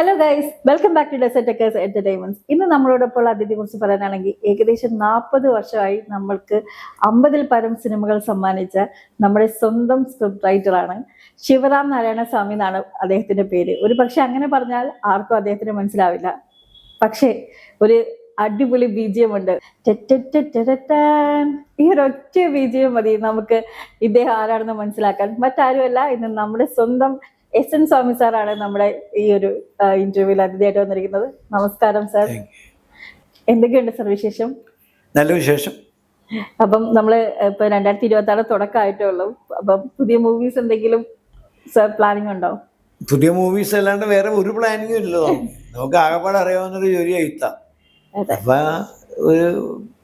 Hello guys, welcome back to desert tekkers entertainments. ഇന്ന് നമ്മളോടൊപ്പം അതിഥിയെ കുറിച്ച് പറയാനാണെങ്കിൽ ഏകദേശം 40 വർഷമായി നമ്മൾക്ക് 50-ൽ പരം സിനിമകൾ സമ്മാനിച്ച നമ്മുടെ സ്വന്തം സ്ക്രിപ്റ്റ് റൈറ്ററാണ് ശിവറാം നാരായണ സ്വാമി എന്നാണ് അദ്ദേഹത്തിന്റെ പേര്. ഒരു പക്ഷെ അങ്ങനെ പറഞ്ഞാൽ ആർക്കും അദ്ദേഹത്തിന് മനസ്സിലാവില്ല. പക്ഷേ ഒരു അടിപൊളി ബിജിഎം ഉണ്ട്. ഈ ഒരൊറ്റ ബിജിഎം മതി നമുക്ക് ഇദ്ദേഹം ആരാണെന്ന് മനസ്സിലാക്കാൻ. മറ്റാരുമല്ല, ഇന്ന് നമ്മുടെ സ്വന്തം എസ്.എൻ. സ്വാമി സാറാണ് നമ്മുടെ ഈ ഒരു ഇന്റർവ്യൂവിൽ അതിഥിയായിട്ട് വന്നിരിക്കുന്നത്. നമസ്കാരം സാർ, എന്തൊക്കെയുണ്ട് സാർ വിശേഷം? നല്ല വിശേഷം. അപ്പം നമ്മള് ഇപ്പൊ 2026 തുടക്കമായിട്ടേ ഉള്ളൂ. അപ്പം പുതിയ മൂവീസ് എന്തെങ്കിലും സാർ പ്ലാനിങ് ഉണ്ടോ? പുതിയ മൂവീസ് അല്ലാണ്ട് വേറെ ഒരു പ്ലാനിങ്ങും ഇല്ലല്ലോ. നമുക്ക് ആകെപ്പാട് അറിയാവുന്നൊരു ജോലി എഴുത്താം. അപ്പൊ ഒരു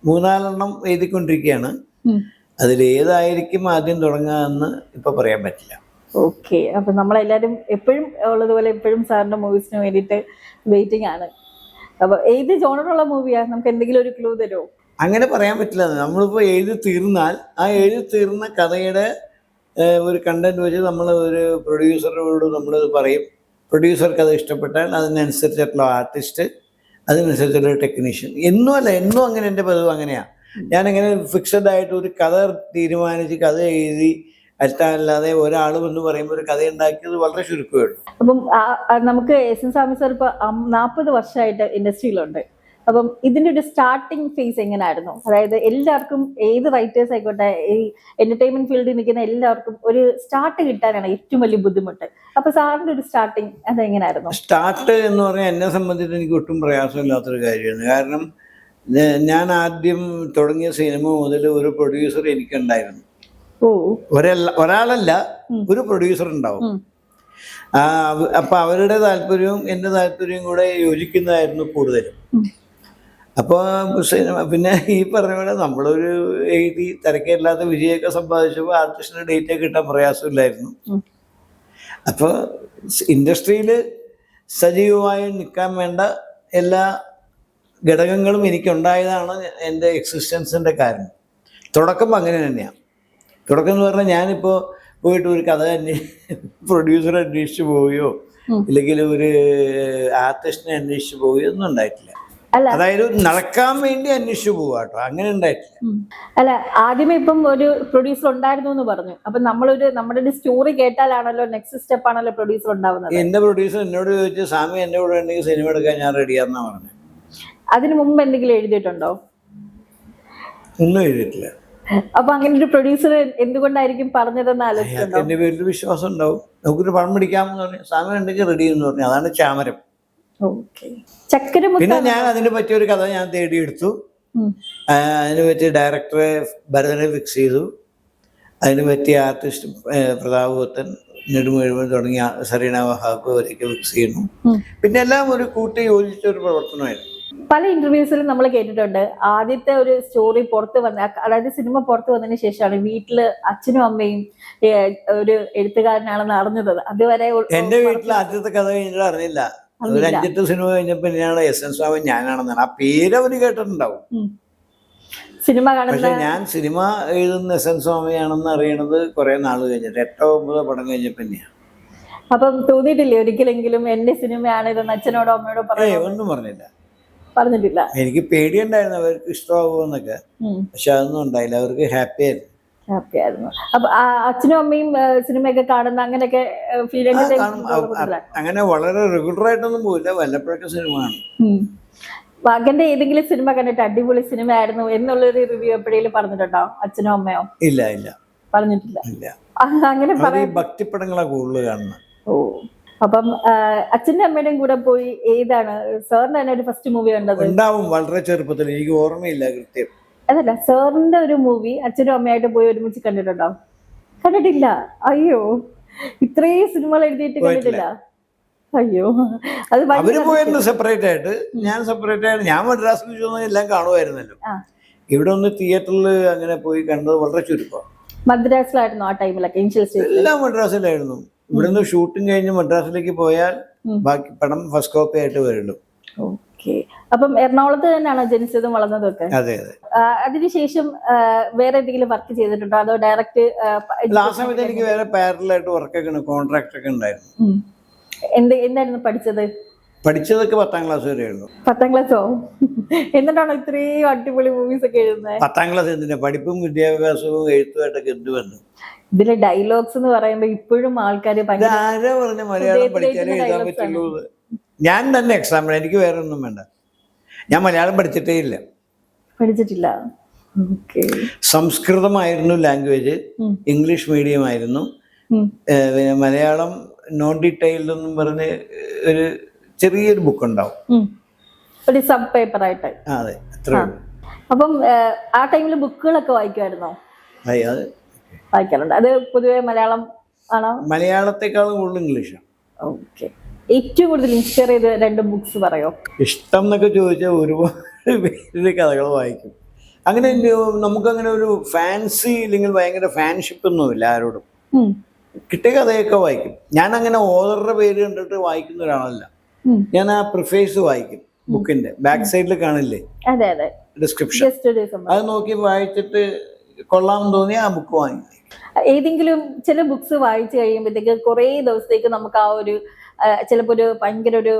3-4 എഴുതിക്കൊണ്ടിരിക്കുകയാണ്. അതിലേതായിരിക്കും ആദ്യം തുടങ്ങാന്ന് ഇപ്പൊ പറയാൻ പറ്റില്ല. ഓക്കെ, അപ്പൊ നമ്മളെല്ലാരും എപ്പോഴും ഉള്ളതുപോലെ എപ്പോഴും സാറിന്റെ മൂവീസിന് വേണ്ടിയിട്ട് വെയിറ്റിംഗ് ആണ്. അപ്പൊ ഏത് ജോണറുള്ള മൂവിയാ? നമുക്ക് എന്തെങ്കിലും ഒരു ക്ലൂ തരുമോ? അങ്ങനെ പറയാൻ പറ്റില്ല. നമ്മളിപ്പോ എഴുതി തീർന്നാൽ ആ എഴുതി തീർന്ന കഥയുടെ ഒരു കണ്ടന്റ് വെച്ച് നമ്മൾ ഒരു പ്രൊഡ്യൂസറോട് നമ്മൾ പറയും. പ്രൊഡ്യൂസർക്ക് അത് ഇഷ്ടപ്പെട്ടാൽ അതിനനുസരിച്ചിട്ടുള്ള ആർട്ടിസ്റ്റ്, അതിനനുസരിച്ചുള്ള ടെക്നീഷ്യൻ. എന്നും അങ്ങനെ എൻ്റെ പതിവ് അങ്ങനെയാണ്. ഞാനങ്ങനെ ഫിക്സഡ് ആയിട്ട് ഒരു കഥ തീരുമാനിച്ച് കഥ എഴുതി അല്ലാതെ ഒരാൾ എന്ന് പറയുമ്പോൾ ഒരു കഥ ഉണ്ടാക്കിയത് വളരെ ചുരുക്കമേ ഉള്ളൂ. അപ്പം നമുക്ക് എസ്.എൻ. സ്വാമി സാർ ഇപ്പൊ 40 വർഷമായിട്ട് ഇൻഡസ്ട്രിയിലുണ്ട്. അപ്പം ഇതിന്റെ ഒരു സ്റ്റാർട്ടിങ് ഫേസ് എങ്ങനെയായിരുന്നു? അതായത് എല്ലാവർക്കും, ഏത് റൈറ്റേഴ്സ് ആയിക്കോട്ടെ, ഈ എന്റർടൈൻമെന്റ് ഫീൽഡിൽ നിൽക്കുന്ന എല്ലാവർക്കും ഒരു സ്റ്റാർട്ട് കിട്ടാനാണ് ഏറ്റവും വലിയ ബുദ്ധിമുട്ട്. അപ്പൊ സാറിന്റെ ഒരു സ്റ്റാർട്ടിങ് അതെങ്ങനെയായിരുന്നു? സ്റ്റാർട്ട് എന്ന് പറഞ്ഞാൽ എന്നെ സംബന്ധിച്ച് എനിക്ക് ഒട്ടും പ്രയാസമില്ലാത്തൊരു കാര്യമാണ്. കാരണം ഞാൻ ആദ്യം തുടങ്ങിയ സിനിമ മുതൽ ഒരു പ്രൊഡ്യൂസർ എനിക്കുണ്ടായിരുന്നു. ഒരാളല്ല, ഒരു പ്രൊഡ്യൂസർ ഉണ്ടാവും. അപ്പൊ അവരുടെ താല്പര്യവും എൻ്റെ താല്പര്യവും കൂടെ യോജിക്കുന്നതായിരുന്നു കൂടുതലും. അപ്പോൾ പിന്നെ ഈ പറഞ്ഞ പോലെ നമ്മളൊരു എഴുതി തിരക്കില്ലാത്ത വിജയമൊക്കെ സമ്പാദിച്ചപ്പോൾ ആർട്ടിസ്റ്റിന് ഡേറ്റ് കിട്ടാൻ പ്രയാസമില്ലായിരുന്നു. അപ്പോൾ ഇൻഡസ്ട്രിയിൽ സജീവമായി നിൽക്കാൻ വേണ്ട എല്ലാ ഘടകങ്ങളും എനിക്കുണ്ടായതാണ് എൻ്റെ എക്സിസ്റ്റൻസിൻ്റെ കാരണം. തുടക്കം അങ്ങനെ തന്നെയാണ്. തുടക്കം എന്ന് പറഞ്ഞാൽ ഞാനിപ്പോൾ പോയിട്ട് ഒരു കഥ പ്രൊഡ്യൂസറെ അന്വേഷിച്ച് പോവുകയോ ഇല്ലെങ്കിൽ ഒരു ആർട്ടിസ്റ്റിനെ അന്വേഷിച്ച് പോവുകയോ ഒന്നും ഉണ്ടായിട്ടില്ല. അതായത് നടക്കാൻ വേണ്ടി അന്വേഷിച്ചു പോവുക കേട്ടോ, അങ്ങനെ ഉണ്ടായിട്ടില്ല. അല്ല, ആദ്യമേ ഇപ്പം ഒരു പ്രൊഡ്യൂസർ ഉണ്ടായിരുന്നു എന്ന് പറഞ്ഞു. അപ്പൊ നമ്മുടെ ഒരു സ്റ്റോറി കേട്ടാലാണല്ലോ നെക്സ്റ്റ് സ്റ്റെപ്പ് ആണല്ലോ പ്രൊഡ്യൂസർ ഉണ്ടാവുന്നത്. എന്റെ പ്രൊഡ്യൂസർ എന്നോട് ചോദിച്ചു, സ്വാമി എന്റെ കൂടെ ഉണ്ടെങ്കിൽ സിനിമ എടുക്കാൻ ഞാൻ റെഡിയാന്നാ പറഞ്ഞത്. അതിനു മുമ്പ് എന്തെങ്കിലും എഴുതിയിട്ടുണ്ടോ? ഒന്നും എഴുതിയിട്ടില്ല. അപ്പൊ അങ്ങനെ ഒരു പ്രൊഡ്യൂസർ എന്തുകൊണ്ടായിരിക്കും പറഞ്ഞതെന്ന് ആലോചിച്ചിട്ടുണ്ടോ? എന്റെ പേരിൽ വിശ്വാസം ഉണ്ടാവും. നമുക്കൊരു പണം പിടിക്കാമെന്ന് പറഞ്ഞു, സ്വാമി ഉണ്ടെങ്കിൽ റെഡി എന്ന് പറഞ്ഞു. അതാണ് ചാമരം. പിന്നെ ഞാൻ അതിന് പറ്റിയ ഒരു കഥ ഞാൻ തേടിയെടുത്തു. അതിന് പറ്റിയ ഡയറക്ടറെ ഭരതനെ ഫിക്സ് ചെയ്തു. അതിന് പറ്റിയ ആർട്ടിസ്റ്റ് പ്രതാപ് പുത്തൻ, നെടുമുഴുവൻ തുടങ്ങിയ സരീന വഹാബ് അവരൊക്കെ ഫിക്സ് ചെയ്യുന്നു. പിന്നെ എല്ലാം ഒരു കൂട്ടി യോജിച്ച ഒരു പ്രവർത്തനമായിരുന്നു. പല ഇന്റർവ്യൂസിലും നമ്മൾ കേട്ടിട്ടുണ്ട്, ആദ്യത്തെ ഒരു സ്റ്റോറി പുറത്ത് വന്ന, അതായത് സിനിമ പുറത്ത് വന്നതിന് ശേഷമാണ് വീട്ടില് അച്ഛനും അമ്മയും ഒരു എഴുത്തുകാരനാണെന്ന് അറിഞ്ഞത്. അതുവരെ എന്റെ വീട്ടിൽ ആദ്യത്തെ കഥ കഴിഞ്ഞിട്ട് അറിഞ്ഞില്ല. ഒരു 5-8 സിനിമ കഴിഞ്ഞപ്പോ തന്നെയാണ് എസ്.എൻ. സ്വാമി ഞാനാണെന്നാണ്. ആ പേര് അവര് കേട്ടിട്ടുണ്ടാവും. സിനിമ കാണുന്ന, പക്ഷെ ഞാൻ സിനിമ എഴുതുന്ന എസ്.എൻ. സ്വാമിയാണെന്ന് അറിയണത് കുറെ നാൾ കഴിഞ്ഞിട്ട്, 8-9 പടം കഴിഞ്ഞപ്പോ തന്നെയാണ്. അപ്പം തോന്നിയിട്ടില്ലേ ഒരിക്കലെങ്കിലും എന്റെ സിനിമയാണ് ഇതെന്ന് അച്ഛനോടോ അമ്മയോടോ ഒന്നും പറഞ്ഞിട്ടില്ല. എനിക്ക് പേടിയുണ്ടായിരുന്നു അവർക്ക് ഇഷ്ടമാകുമെന്നൊക്കെ, പക്ഷെ അതൊന്നും ഉണ്ടായില്ല. അവർക്ക് ഹാപ്പി ആയിരുന്നു. അപ്പൊ അച്ഛനും അമ്മയും സിനിമയൊക്കെ കാണുന്ന അങ്ങനെയൊക്കെ അങ്ങനെ വളരെ റെഗുലർ ആയിട്ടൊന്നും പോയില്ല, വല്ലപ്പോഴൊക്കെ സിനിമ കാണും. മകന്റെ ഏതെങ്കിലും സിനിമ കണ്ടിട്ട് അടിപൊളി സിനിമ ആയിരുന്നു എന്നുള്ളൊരു റിവ്യൂ എപ്പോഴേലും പറഞ്ഞിട്ടുണ്ടോ അച്ഛനോ അമ്മയോ? ഇല്ല പറഞ്ഞിട്ടില്ല. അങ്ങനെ ഭക്തിപ്പടങ്ങളാ കൂടുതൽ കാണുന്നത്. ഓ, അപ്പം അച്ഛന്റെ അമ്മയുടെയും കൂടെ പോയി ഏതാണ് സാറിന്റെ തന്നെ ഒരു ഫസ്റ്റ് മൂവി കണ്ടത്? ഉണ്ടാവും, വളരെ ചെറുപ്പത്തിൽ, എനിക്ക് ഓർമ്മയില്ല കൃത്യം. അതല്ല, സാറിന്റെ ഒരു മൂവി അച്ഛനും അമ്മയായിട്ട് പോയി ഒരുമിച്ച് കണ്ടിട്ടുണ്ടോ? കണ്ടിട്ടില്ല. അയ്യോ, ഇത്രയും സിനിമകൾ എഴുതിയിട്ട് കണ്ടിട്ടില്ല. അയ്യോ, അത് അവര് പോയിരുന്നു സെപ്പറേറ്റ് ആയിട്ട്, ഞാൻ സെപ്പറേറ്റ് ആയിട്ട്. ഞാൻ മദ്രാസിൽ എല്ലാം കാണുമായിരുന്നല്ലോ. ഇവിടെ ഒന്ന് തിയേറ്ററിൽ അങ്ങനെ പോയി കണ്ടത് വളരെ ചുരുക്കം. മദ്രാസിലായിരുന്നു ആ ടൈമിലൊക്കെ? എല്ലാം മദ്രാസിലായിരുന്നു. ഇവിടുന്ന് ഷൂട്ടിംഗ് കഴിഞ്ഞ് മദ്രാസിലേക്ക് പോയാൽ ബാക്കി പടം ഫസ്റ്റ് കോപ്പി ആയിട്ട് വരുള്ളൂ. അപ്പം എറണാകുളത്ത് തന്നെയാണോ ജനിച്ചതും വളർന്നതും ഒക്കെ? അതെ അതെ. അതിനുശേഷം വേറെ എന്തെങ്കിലും വർക്ക് ചെയ്തിട്ടുണ്ടോ, അതോ ഡയറക്റ്റ്? ആ സമയത്ത് എനിക്ക് വേറെ പാരലായിട്ട് വർക്കൊക്കെ, കോൺട്രാക്ട് ഒക്കെ ഉണ്ടായിരുന്നു. എന്തായിരുന്നു പഠിച്ചത്? പഠിച്ചതൊക്കെ 10ാം ക്ലാസ് വരെയുള്ളൂ. 10ാം ക്ലാസ്സോ? എന്നിട്ടാണോ ഇത്രയും അടിപൊളി മൂവീസ് ഒക്കെ എഴുതുന്നത്? 10ാം ക്ലാസ് എന്തിനാ? പഠിപ്പും വിദ്യാഭ്യാസവും എഴുത്തുമായിട്ടൊക്കെ എന്ത് ബന്ധം? ഇതിലെ ഡയലോഗ്സ് എന്ന് പറയുമ്പോ ഇപ്പോഴും ആൾക്കാര് ആരാ പറഞ്ഞ മലയാളം പഠിച്ചാലേ എഴുതാൻ പറ്റുള്ളൂ? ഞാൻ തന്നെ എക്സാമ്പിൾ, എനിക്ക് വേറെ ഒന്നും വേണ്ട. ഞാൻ മലയാളം പഠിച്ചിട്ടേ ഇല്ല. പഠിച്ചിട്ടില്ല. സംസ്കൃതമായിരുന്നു ലാംഗ്വേജ്, ഇംഗ്ലീഷ് മീഡിയം ആയിരുന്നു. മലയാളം നോൺ ഡീറ്റെയിൽഡ് എന്നും പറഞ്ഞ് ഒരു ചെറിയൊരു ബുക്ക് ഉണ്ടാവും, ഒരു സബ് പേപ്പർ ആയിട്ട്. അതെ, അത്രേ ഉള്ളൂ. അപ്പം ആ ടൈമിൽ ബുക്കുകളൊക്കെ വായിക്കുമായിരുന്നോ? വായിക്കാറുണ്ട്. അത് പൊതുവെ മലയാളം ആണോ? മലയാളത്തെക്കാളും കൂടുതൽ ഇംഗ്ലീഷാണ്. ഓക്കെ. ഏറ്റവും കൂടുതൽ ഇൻസ്പയർ ചെയ്ത 2 ബുക്സ് പറയോ? ഇഷ്ടം എന്നൊക്കെ ചോദിച്ചാൽ ഒരുപാട് പേരുടെ കഥകൾ വായിക്കും. അങ്ങനെ നമുക്കങ്ങനെ ഒരു ഫാൻസി ഇല്ലെങ്കിൽ ഭയങ്കര ഫാൻഷിപ്പ് ഒന്നുമില്ല ആരോടും. കിട്ടിയ കഥയൊക്കെ വായിക്കും. ഞാൻ അങ്ങനെ ഓതറുടെ പേര് കണ്ടിട്ട് വായിക്കുന്ന ഒരാളല്ല. ഞാൻ ആ പ്രിഫേസ് വായിക്കും. ബുക്കിന്റെ ബാക്ക് സൈഡിൽ കാണില്ലേ ഡിസ്ക്രിപ്ഷൻ, അത് നോക്കി വായിച്ചിട്ട് കൊള്ളാമെന്ന് തോന്നി ആ ബുക്ക് വാങ്ങി. ഏതെങ്കിലും ചില ബുക്സ് വായിച്ചു കഴിയുമ്പോഴത്തേക്ക് കുറേ ദിവസത്തേക്ക് നമുക്ക് ആ ഒരു ചിലപ്പോ ഒരു ഭയങ്കര ഒരു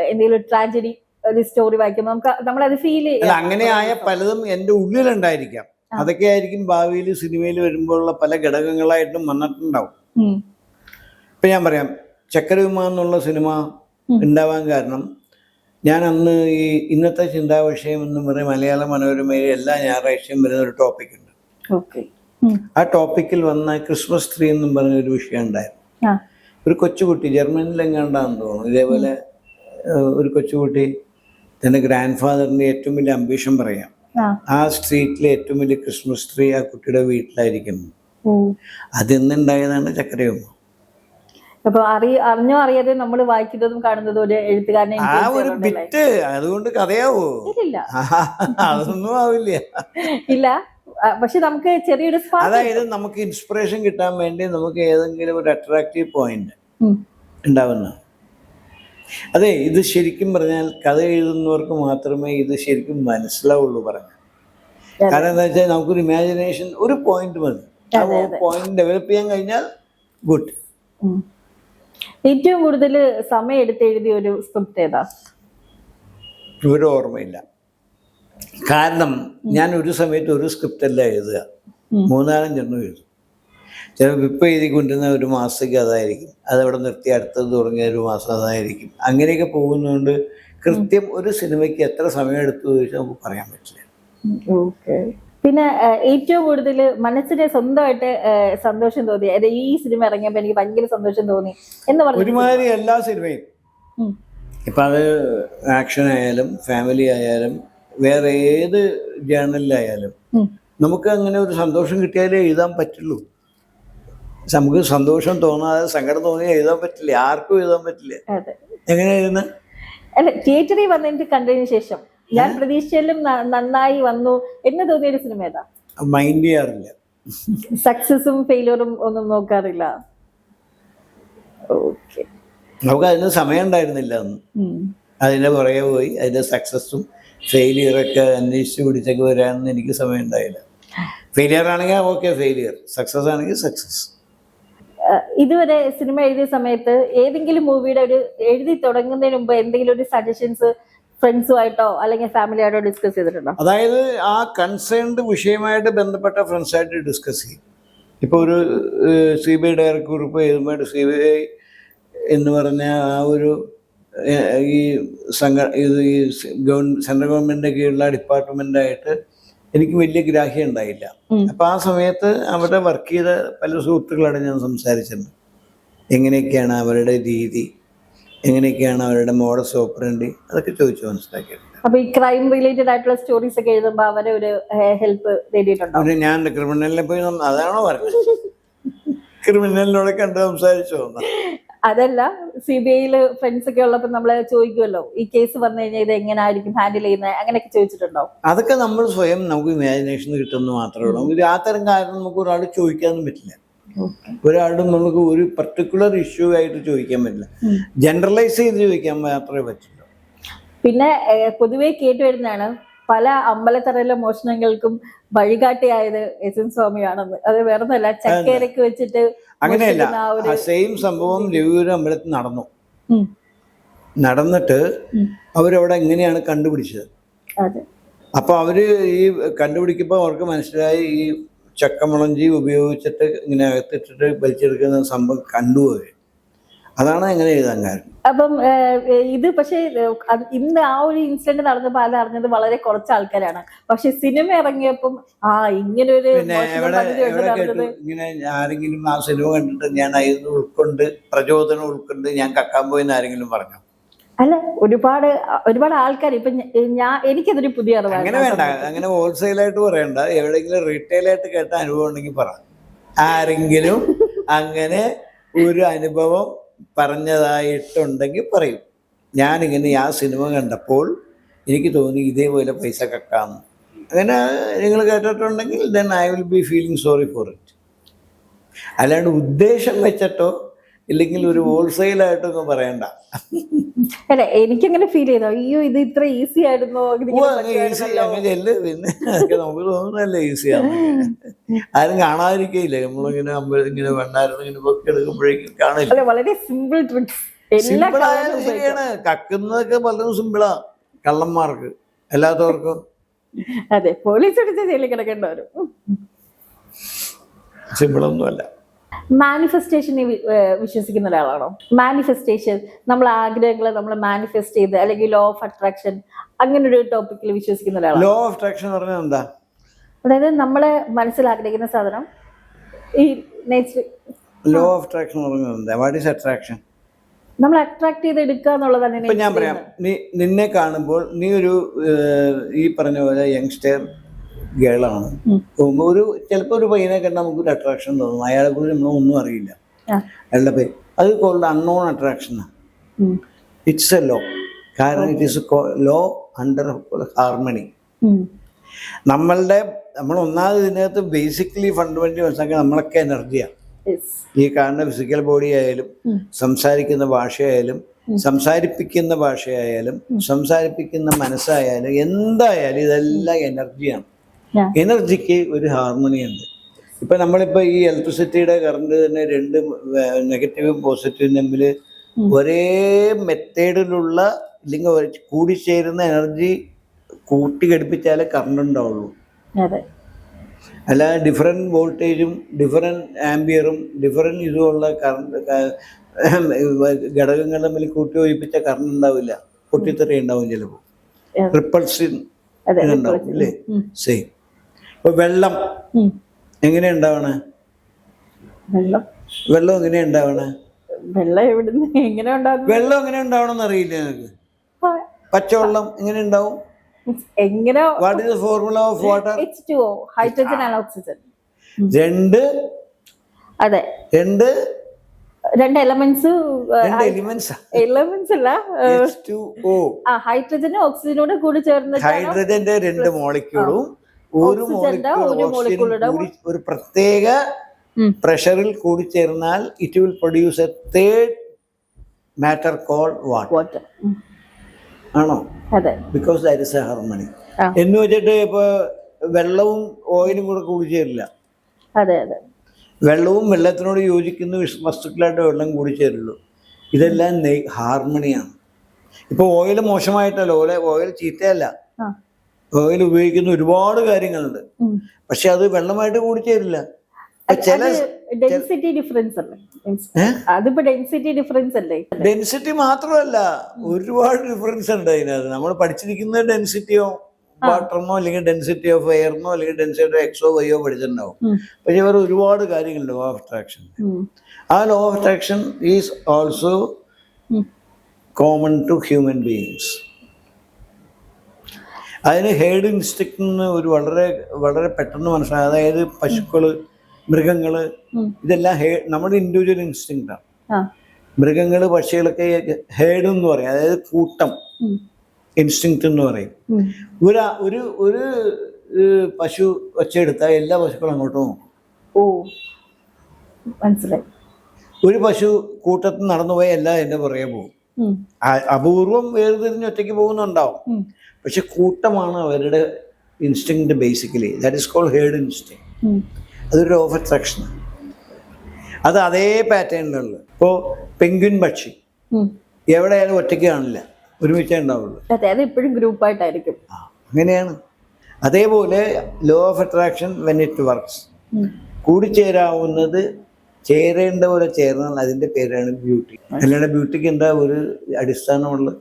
എന്തെങ്കിലും ഒരു ട്രാജഡി ഒരു സ്റ്റോറി വായിക്കുമ്പോൾ നമുക്ക് നമ്മളത് ഫീൽ ചെയ്യും. അങ്ങനെ ആയ പലതും എൻ്റെ ഉള്ളിലുണ്ടായിരിക്കാം. അതൊക്കെ ആയിരിക്കും ഭാവിയിൽ സിനിമയിൽ വരുമ്പോഴുള്ള പല ഘടകങ്ങളായിട്ടും വന്നിട്ടുണ്ടാവും. ഇപ്പൊ ഞാൻ പറയാം, ചക്കരവിമാ എന്നുള്ള സിനിമ ഉണ്ടാവാൻ കാരണം ഞാൻ അന്ന് ഈ ഇന്നത്തെ ചിന്താവിഷയം എന്ന് പറയും മലയാള മനോരമയിൽ എല്ലാ ഞായറാഴ്ചയും വരുന്ന ഒരു ടോപ്പിക് ഉണ്ട്. ആ ടോപ്പിക്കിൽ വന്ന ക്രിസ്മസ് ട്രീ എന്നും പറഞ്ഞൊരു വിഷയം ഉണ്ടായിരുന്നു. ഒരു കൊച്ചുകുട്ടി ജർമ്മനിയിലെങ്ങാണ്ടാന്ന് തോന്നുന്നു, ഇതേപോലെ ഒരു കൊച്ചുകുട്ടി തൻ്റെ ഗ്രാൻഡ് ഫാദറിന്റെ ഏറ്റവും വലിയ അംബീഷൻ പറയാം, ആ സ്ട്രീറ്റിലെ ഏറ്റവും വലിയ ക്രിസ്മസ് ട്രീ ആ കുട്ടിയുടെ വീട്ടിലായിരിക്കുന്നു. അതിന്നുണ്ടായതാണ് ചക്കരവിമാ. അപ്പൊ അറിഞ്ഞോ അറിയാതെ നമ്മൾ വായിക്കുന്നതും കാണുന്നതും ഒരു എഴുത്തുകാരനെ ആ ഒരു ബിറ്റ് അതുകൊണ്ട് കഥയാവോ? ഇല്ല, അതൊന്നും ആവില്ല. ഇല്ല. പക്ഷെ നമുക്ക് ചെറിയൊരു അതായത് നമുക്ക് ഇൻസ്പിറേഷൻ കിട്ടാൻ വേണ്ടി നമുക്ക് ഏതെങ്കിലും ഒരു അട്രാക്റ്റീവ് പോയിന്റ് ഉണ്ടാവുന്ന. അതെ, ഇത് ശരിക്കും പറഞ്ഞാൽ കഥ എഴുതുന്നവർക്ക് മാത്രമേ ഇത് ശരിക്കും മനസ്സിലാവുള്ളൂ പറഞ്ഞു. കാരണം എന്താ വെച്ചാൽ നമുക്കൊരു ഇമാജിനേഷൻ, ഒരു പോയിന്റ് മതി. ആ പോയിന്റ് ഡെവലപ്പ് ചെയ്യാൻ കഴിഞ്ഞാൽ ഗുഡ്. ഏറ്റവും കൂടുതൽ സമയം എടുത്ത് എഴുതിയ ഒരു സ്ക്രിപ്റ്റ് ഏതാ? ഒരു ഓർമ്മയില്ല. കാരണം ഞാൻ ഒരു സമയത്ത് ഒരു സ്ക്രിപ്റ്റ് അല്ല എഴുതുക, 3-4 എഴുതും. ചിലപ്പോൾ ഇപ്പം എഴുതിക്കൊണ്ടിരുന്ന ഒരു മാസത്തേക്ക് അതായിരിക്കും, അതവിടെ നിർത്തി അടുത്തത് തുടങ്ങിയ ഒരു മാസം അതായിരിക്കും. അങ്ങനെയൊക്കെ പോകുന്നതുകൊണ്ട് കൃത്യം ഒരു സിനിമയ്ക്ക് എത്ര സമയം എടുത്തു ചോദിച്ചാൽ നമുക്ക് പറയാൻ പറ്റില്ല. പിന്നെ ഏറ്റവും കൂടുതൽ മനസ്സിന് സ്വന്തമായിട്ട് സന്തോഷം തോന്നി, അതായത് ഈ സിനിമ ഇറങ്ങിയപ്പോൾ എനിക്ക് ഭയങ്കര സന്തോഷം തോന്നി എന്ന് പറഞ്ഞു? ഒരുമാതിരി എല്ലാ സിനിമയും, ഇപ്പം അത് ആക്ഷൻ ആയാലും ഫാമിലി ആയാലും വേറെ ഏത് ജേണലിലായാലും നമുക്ക് അങ്ങനെ ഒരു സന്തോഷം കിട്ടിയാലേ എഴുതാൻ പറ്റുള്ളൂ. നമുക്ക് സന്തോഷം തോന്നാതെ സങ്കടം തോന്നി എഴുതാൻ പറ്റില്ല, ആർക്കും എഴുതാൻ പറ്റില്ല. എങ്ങനെ എഴുതുന്നത്? അല്ല, തിയേറ്ററിൽ വന്നതിന് കണ്ടതിന് ശേഷം ഞാൻ പ്രതീക്ഷയിലും നന്നായി വന്നു എന്ന് തോന്നിയൊരു സിനിമ ഏതാ? മൈൻഡ് ചെയ്യാറില്ല. സക്സസും ഫെയിലിയറും ഒന്നും നോക്കാറില്ല. ഓക്കെ. നമുക്ക് അതിന് സമയം ഉണ്ടായിരുന്നില്ല അന്ന്. അതിന്റെ പുറകെ പോയി അതിന്റെ സക്സസും ഫെയിലിയറൊക്കെ അന്വേഷിച്ച് പിടിച്ചൊക്കെ വരാനൊന്നും എനിക്ക് സമയം ഉണ്ടായില്ല. ഫെയിലിയർ ആണെങ്കിൽ ഓക്കെ ഫെയിലിയർ, സക്സസ് ആണെങ്കിൽ സക്സസ്. ഇതുവരെ സിനിമ എഴുതിയ സമയത്ത് ഏതെങ്കിലും മൂവിയുടെ ഒരു എഴുതി തുടങ്ങുന്നതിന് മുമ്പ് എന്തെങ്കിലും ഒരു സജഷൻസ് ഫ്രണ്ട്സുമായിട്ടോ അല്ലെങ്കിൽ ഫാമിലിയായിട്ടോ ഡിസ്കസ് ചെയ്തിട്ടുണ്ടോ? അതായത് ആ കൺസേൺഡ് വിഷയമായിട്ട് ബന്ധപ്പെട്ട ഫ്രണ്ട്സായിട്ട് ഡിസ്കസ് ചെയ്യും. ഇപ്പോൾ ഒരു CBI ഡയറക്ടർ കുറിപ്പ് എഴുതുമ്പോൾ CBI എന്ന് പറഞ്ഞ ആ ഒരു ഈ സെൻട്രൽ ഗവൺമെന്റിന്റെ കീഴിലുള്ള ഡിപ്പാർട്ട്മെന്റായിട്ട് എനിക്ക് വലിയ ഗ്രാഹ്യം ഉണ്ടായില്ല. അപ്പം ആ സമയത്ത് അവിടെ വർക്ക് ചെയ്ത പല സുഹൃത്തുക്കളോട് ഞാൻ സംസാരിച്ചിട്ടുണ്ട്. എങ്ങനെയൊക്കെയാണ് അവരുടെ രീതി, എങ്ങനെയൊക്കെയാണ് അവരുടെ മോഡസ് ഓപ്പറandi, അതൊക്കെ ചോദിച്ചു മനസ്സിലാക്കിയിട്ടുണ്ട്. അപ്പൊ ഈ ക്രൈം റിലേറ്റഡ് ആയിട്ടുള്ള സ്റ്റോറീസ് ഒക്കെ എഴുതുമ്പോൾ അവരെ ഒരു ഹെൽപ്പ് നേടിയിട്ടുണ്ടോ? ഞാൻ ക്രിമിനലിനെ പോയി അതാണോ പറഞ്ഞത്? ക്രിമിനലിനോട് കണ്ട് സംസാരിച്ചോ? അതല്ല, CBIയിൽ ഫ്രണ്ട്സ് ഒക്കെ ഉള്ളപ്പോൾ നമ്മള് ചോദിക്കുമല്ലോ, ഈ കേസ് വന്നു കഴിഞ്ഞാൽ ഇത് എങ്ങനെയായിരിക്കും ഹാൻഡിൽ ചെയ്യുന്നത്, അങ്ങനെയൊക്കെ ചോദിച്ചിട്ടുണ്ടോ? അതൊക്കെ നമ്മൾ സ്വയം നമുക്ക് ഇമാജിനേഷൻ കിട്ടുമെന്ന് മാത്രമേ ഉള്ളൂ. ആ തരം കാര്യം നമുക്ക് ഒരാൾ ചോദിക്കാനും പറ്റില്ല. ഒരാളും നമുക്ക് ഒരു പർട്ടിക്കുലർ ഇഷ്യൂ ആയിട്ട് ചോദിക്കാൻ പറ്റില്ല, ജനറലൈസ് ചെയ്ത് ചോദിക്കാൻ മാത്രമേ പറ്റുള്ളൂ. പിന്നെ പൊതുവെ കേട്ടുവരുന്നതാണ് പല അമ്പലത്തറയിലെ മോഷണങ്ങൾക്കും വഴികാട്ടിയായത് SM സ്വാമിയാണെന്ന്. അത് വേറൊന്നുമല്ല, ചക്കേരക്ക് വെച്ചിട്ട് അങ്ങനെയല്ല. ആ സെയിം സംഭവം രവിപുരം അമ്പലത്തിൽ നടന്നു. നടന്നിട്ട് അവരവിടെ എങ്ങനെയാണ് കണ്ടുപിടിച്ചത്. അതെ. അപ്പോൾ അവർ ഈ കണ്ടുപിടിക്കുമ്പോൾ അവർക്ക് മനസ്സിലായി ഈ ചക്കമുളഞ്ചി ഉപയോഗിച്ചിട്ട് ഇങ്ങനെ അകത്തിട്ടിട്ട് വലിച്ചെടുക്കുന്ന സംഭവം കണ്ടുപോയി. അതാണ് എങ്ങനെ എഴുതാൻ കാരണം. അപ്പം ഇത് പക്ഷേ ഇന്ന് ആ ഒരു ഇൻസിഡന്റ് നടന്നപ്പോൾ അത് അറിഞ്ഞത് വളരെ കുറച്ച് ആൾക്കാരാണ്. പക്ഷെ സിനിമ ഇറങ്ങിയപ്പം ഇങ്ങനെ ഒരു പിന്നെ എവിടെ കേട്ടു ഇങ്ങനെ ആരെങ്കിലും ആ സിനിമ കണ്ടിട്ട് ഞാൻ അതിൽ ഉൾക്കൊണ്ട് പ്രചോദനം ഉൾക്കൊണ്ട് ഞാൻ കക്കാൻ പോയെന്ന് ആരെങ്കിലും പറഞ്ഞു? അല്ല, ഒരുപാട് ആൾക്കാർ ഇപ്പൊ എനിക്കതൊരു പുതിയ അറിവാണ്. അങ്ങനെ വേണ്ട, അങ്ങനെ ഹോൾസെയിലായിട്ട് പറയണ്ട. എവിടെയെങ്കിലും റീറ്റെയിൽ ആയിട്ട് കേട്ട അനുഭവം ഉണ്ടെങ്കിൽ പറ. ആരെങ്കിലും അങ്ങനെ ഒരു അനുഭവം പറഞ്ഞതായിട്ടുണ്ടെങ്കിൽ പറയും. ഞാനിങ്ങനെ ആ സിനിമ കണ്ടപ്പോൾ എനിക്ക് തോന്നി ഇതേപോലെ പൈസ കക്കാമെന്ന്. അങ്ങനെ നിങ്ങൾ കേട്ടിട്ടുണ്ടെങ്കിൽ then I will be feeling sorry for it. അല്ലാണ്ട് ഉദ്ദേശം വെച്ചിട്ടോ ഇല്ലെങ്കിൽ ഒരു ഹോൾസെയിലായിട്ടോ ഒന്നും പറയണ്ട. അല്ല, എനിക്കങ്ങനെ ഫീൽ ചെയ്തോ, അയ്യോ ഇത് ഇത്ര ഈസി ആയിരുന്നോ? ഈസി അങ്ങനെയല്ല, പിന്നെ നമുക്ക് തോന്നുന്നല്ലേ ഈസിയാണ്. ആരും കാണാതിരിക്കയില്ലേ നമ്മളിങ്ങനെ ഇങ്ങനെ വെണ്ണായിരുന്നു ഇങ്ങനെ പൊക്കി എടുക്കുമ്പോഴേക്കും കാണില്ല. വളരെ സിമ്പിൾ ട്രിക്സ്. ശരിയാണ്, കക്കുന്നതൊക്കെ പലതും സിമ്പിളാ കള്ളന്മാർക്ക്, അല്ലാത്തവർക്കും. അതെ, പോലീസ് അടിച്ച ജയിലിൽ കിടക്കേണ്ടവരും സിമ്പിളൊന്നും അല്ല. മാനിഫെസ്റ്റേഷനെ വിശ്വസിക്കുന്ന ഒരാളാണോ? മാനിഫെസ്റ്റേഷൻ, നമ്മൾ ആഗ്രഹങ്ങളെ നമ്മൾ മാനിഫെസ്റ്റ് ചെയ്ത്, അല്ലെങ്കിൽ ലോ ഓഫ് അട്രാക്ഷൻ, അങ്ങനെ ഒരു ടോപ്പിക്കിൽ വിശ്വസിക്കുന്ന ഒരാളാണ്. ലോ ഓഫ് അട്രാക്ഷൻ പറഞ്ഞാൽ എന്താ? അതായത് നമ്മളെ മനസ്സിൽ ആഗ്രഹിക്കുന്ന സാധനം ഈ ലോ ഓഫ് അട്രാക്ഷൻ പറഞ്ഞാൽ എന്താ? What is attraction? നമ്മൾ അട്രാക്ട് ചെയ്ത് എടുക്കുക എന്നുള്ളതാണ്. ഇപ്പൊ ഞാൻ പറയാം, നിന്നെ കാണുമ്പോൾ നീ ഒരു ഈ പറഞ്ഞ പോലെ യങ്സ്റ്റർ ഗേളാണ്. ഒരു ചിലപ്പോൾ ഒരു പയ്യനെ കണ്ടാൽ നമുക്കൊരു അട്രാക്ഷൻ തോന്നും. അയാളെ കുറിച്ച് നമ്മളൊന്നും അറിയില്ല, അയാളുടെ പേര്. അത് കോൾഡ് അൺനോൺ അട്രാക്ഷനാണ്. It's a law. കാരണം it is law under harmony. നമ്മൾ ഒന്നാമത് ഇതിനകത്ത് ബേസിക്കലി ഫണ്ടമെന്റലി മനസ്സിലാക്കി നമ്മളൊക്കെ എനർജിയാണ്. ഈ കാണുന്ന ഫിസിക്കൽ ബോഡി ആയാലും സംസാരിക്കുന്ന ഭാഷയായാലും സംസാരിപ്പിക്കുന്ന ഭാഷയായാലും സംസാരിപ്പിക്കുന്ന മനസ്സായാലും എന്തായാലും ഇതെല്ലാം എനർജിയാണ്. എനർജിക്ക് ഒരു ഹാർമണി ഉണ്ട്. ഇപ്പം നമ്മളിപ്പോൾ ഈ ഇലക്ട്രിസിറ്റിയുടെ കറണ്ട് തന്നെ രണ്ട് നെഗറ്റീവും പോസിറ്റീവും തമ്മിൽ ഒരേ മെത്തേഡിലുള്ള ഇല്ലെങ്കിൽ കൂടിച്ചേരുന്ന എനർജി കൂട്ടിഘടിപ്പിച്ചാലേ കറണ്ട് ഉണ്ടാവുള്ളൂ. അല്ല ഡിഫറെൻറ്റ് വോൾട്ടേജും ഡിഫറെൻറ്റ് ആംബിയറും ഡിഫറെൻറ്റ് ഇതുമുള്ള കറണ്ട് ഘടകങ്ങൾ തമ്മിൽ കൂട്ടി യോജിപ്പിച്ച കറണ്ട് ഉണ്ടാവില്ല, പൊട്ടിത്തെറി ഉണ്ടാവും, ചിലപ്പോൾ റിപ്പൾഷൻ ഉണ്ടാവും അല്ലേ? സെയിം. ഇപ്പൊ വെള്ളം എങ്ങനെ ഉണ്ടാവണേ? വെള്ളം എങ്ങനെ ഉണ്ടാവണേ? വെള്ളം എങ്ങനെ ഉണ്ടാവണമെന്ന് അറിയില്ല നിങ്ങൾക്ക്? പച്ചവെള്ളം എങ്ങനെ ഉണ്ടാവും? What is the formula of water? H2O, hydrogen and oxygen. രണ്ട് എലമെന്റ്സ് അല്ല, H2O. ഹൈഡ്രജനും ഓക്സിജനോട് കൂടി ചേർന്ന് ഹൈഡ്രജന്റെ രണ്ട് മോളിക്യൂളും ഒരു മോളിക്യൂളുടെ ഒരു പ്രത്യേക പ്രഷറിൽ കൂടി ചേർന്നാൽ it will produce a third matter called water. ആണോ? Because that is a harmony. എന്ന് വെച്ചിട്ട് ഇപ്പൊ വെള്ളവും ഓയിലും കൂടെ കൂടി ചേരില്ല. വെള്ളവും വെള്ളത്തിനോട് യോജിക്കുന്ന വസ്തുക്കളായിട്ട് വെള്ളം കൂടി ചേരുള്ളൂ. ഇതെല്ലാം ഹാർമണിയാണ്. ഇപ്പൊ ഓയിൽ മോശമായിട്ടല്ല, ഓയിൽ ചീത്തയല്ല. ഓയിൽ ഉപയോഗിക്കുന്ന ഒരുപാട് കാര്യങ്ങളുണ്ട്, പക്ഷെ അത് വെള്ളമായിട്ട് കൂടി ചേരില്ല. ഡെൻസിറ്റി മാത്രമല്ല, ഒരുപാട് ഡിഫറൻസ് ഉണ്ട് അതിനകത്ത്. നമ്മൾ പഠിച്ചിരിക്കുന്ന ഡെൻസിറ്റിയോ വാട്ടറിനോ അല്ലെങ്കിൽ ഡെൻസിറ്റി ഓഫ് എയറിനോ അല്ലെങ്കിൽ ഡെൻസിറ്റി ഓഫ് എക്സോ വൈയോ പഠിച്ചിട്ടുണ്ടാവും. പക്ഷെ വേറെ ഒരുപാട് കാര്യങ്ങളുണ്ട് ലോ ഓഫ് അട്രാക്ഷൻ. ആ law of attraction is also common to human beings. അതിന് ഹേർഡ് ഇൻസ്റ്റിക്ട് എന്ന് ഒരു വളരെ വളരെ പെട്ടെന്ന് മനസ്സിലാകും. അതായത് പശുക്കള്, മൃഗങ്ങള്, ഇതെല്ലാം നമ്മുടെ ഇൻഡിവിജ്വൽ ഇൻസ്റ്റിങ്ക്റ്റാണ്. മൃഗങ്ങള്, പക്ഷികളൊക്കെ ഹേർഡ് എന്ന് പറയും, അതായത് കൂട്ടം ഇൻസ്റ്റിങ്ക്റ്റ് എന്ന് പറയും. ഒരു പശു ഒച്ചയെടുത്താൽ എല്ലാ പശുക്കളും അങ്ങോട്ട് നോക്കും. മനസ്സിലായി. ഒരു പശു കൂട്ടത്തിൽ നടന്നുപോയ എല്ലാം എന്റെ പുറകെ പോകും. അപൂർവം വേർതിരിഞ്ഞ് ഒറ്റയ്ക്ക് പോകുന്നുണ്ടാവും, പക്ഷെ കൂട്ടമാണ് അവരുടെ instinct basically. That is called herd instinct. അതൊരു ലോ ഓഫ് അട്രാക്ഷനാണ്. അത് അതേ പാറ്റേണിലുള്ള. ഇപ്പോൾ പെൻഗ്വിൻ പക്ഷി എവിടെയായാലും ഒറ്റയ്ക്ക് കാണില്ല, ഒരുമിച്ചേ ഉണ്ടാവുള്ളൂ. അതെ, അത് എപ്പോഴും ഗ്രൂപ്പായിട്ടായിരിക്കും. അങ്ങനെയാണ്. അതേപോലെ law of attraction when it works, കൂടിച്ചേരാവുന്നത് ചേരേണ്ട പോലെ ചേർന്നാൽ അതിൻ്റെ പേരാണ് ബ്യൂട്ടി. അല്ലാണ്ട് ബ്യൂട്ടിക്ക് എന്താ ഒരു അടിസ്ഥാനമുള്ളത്?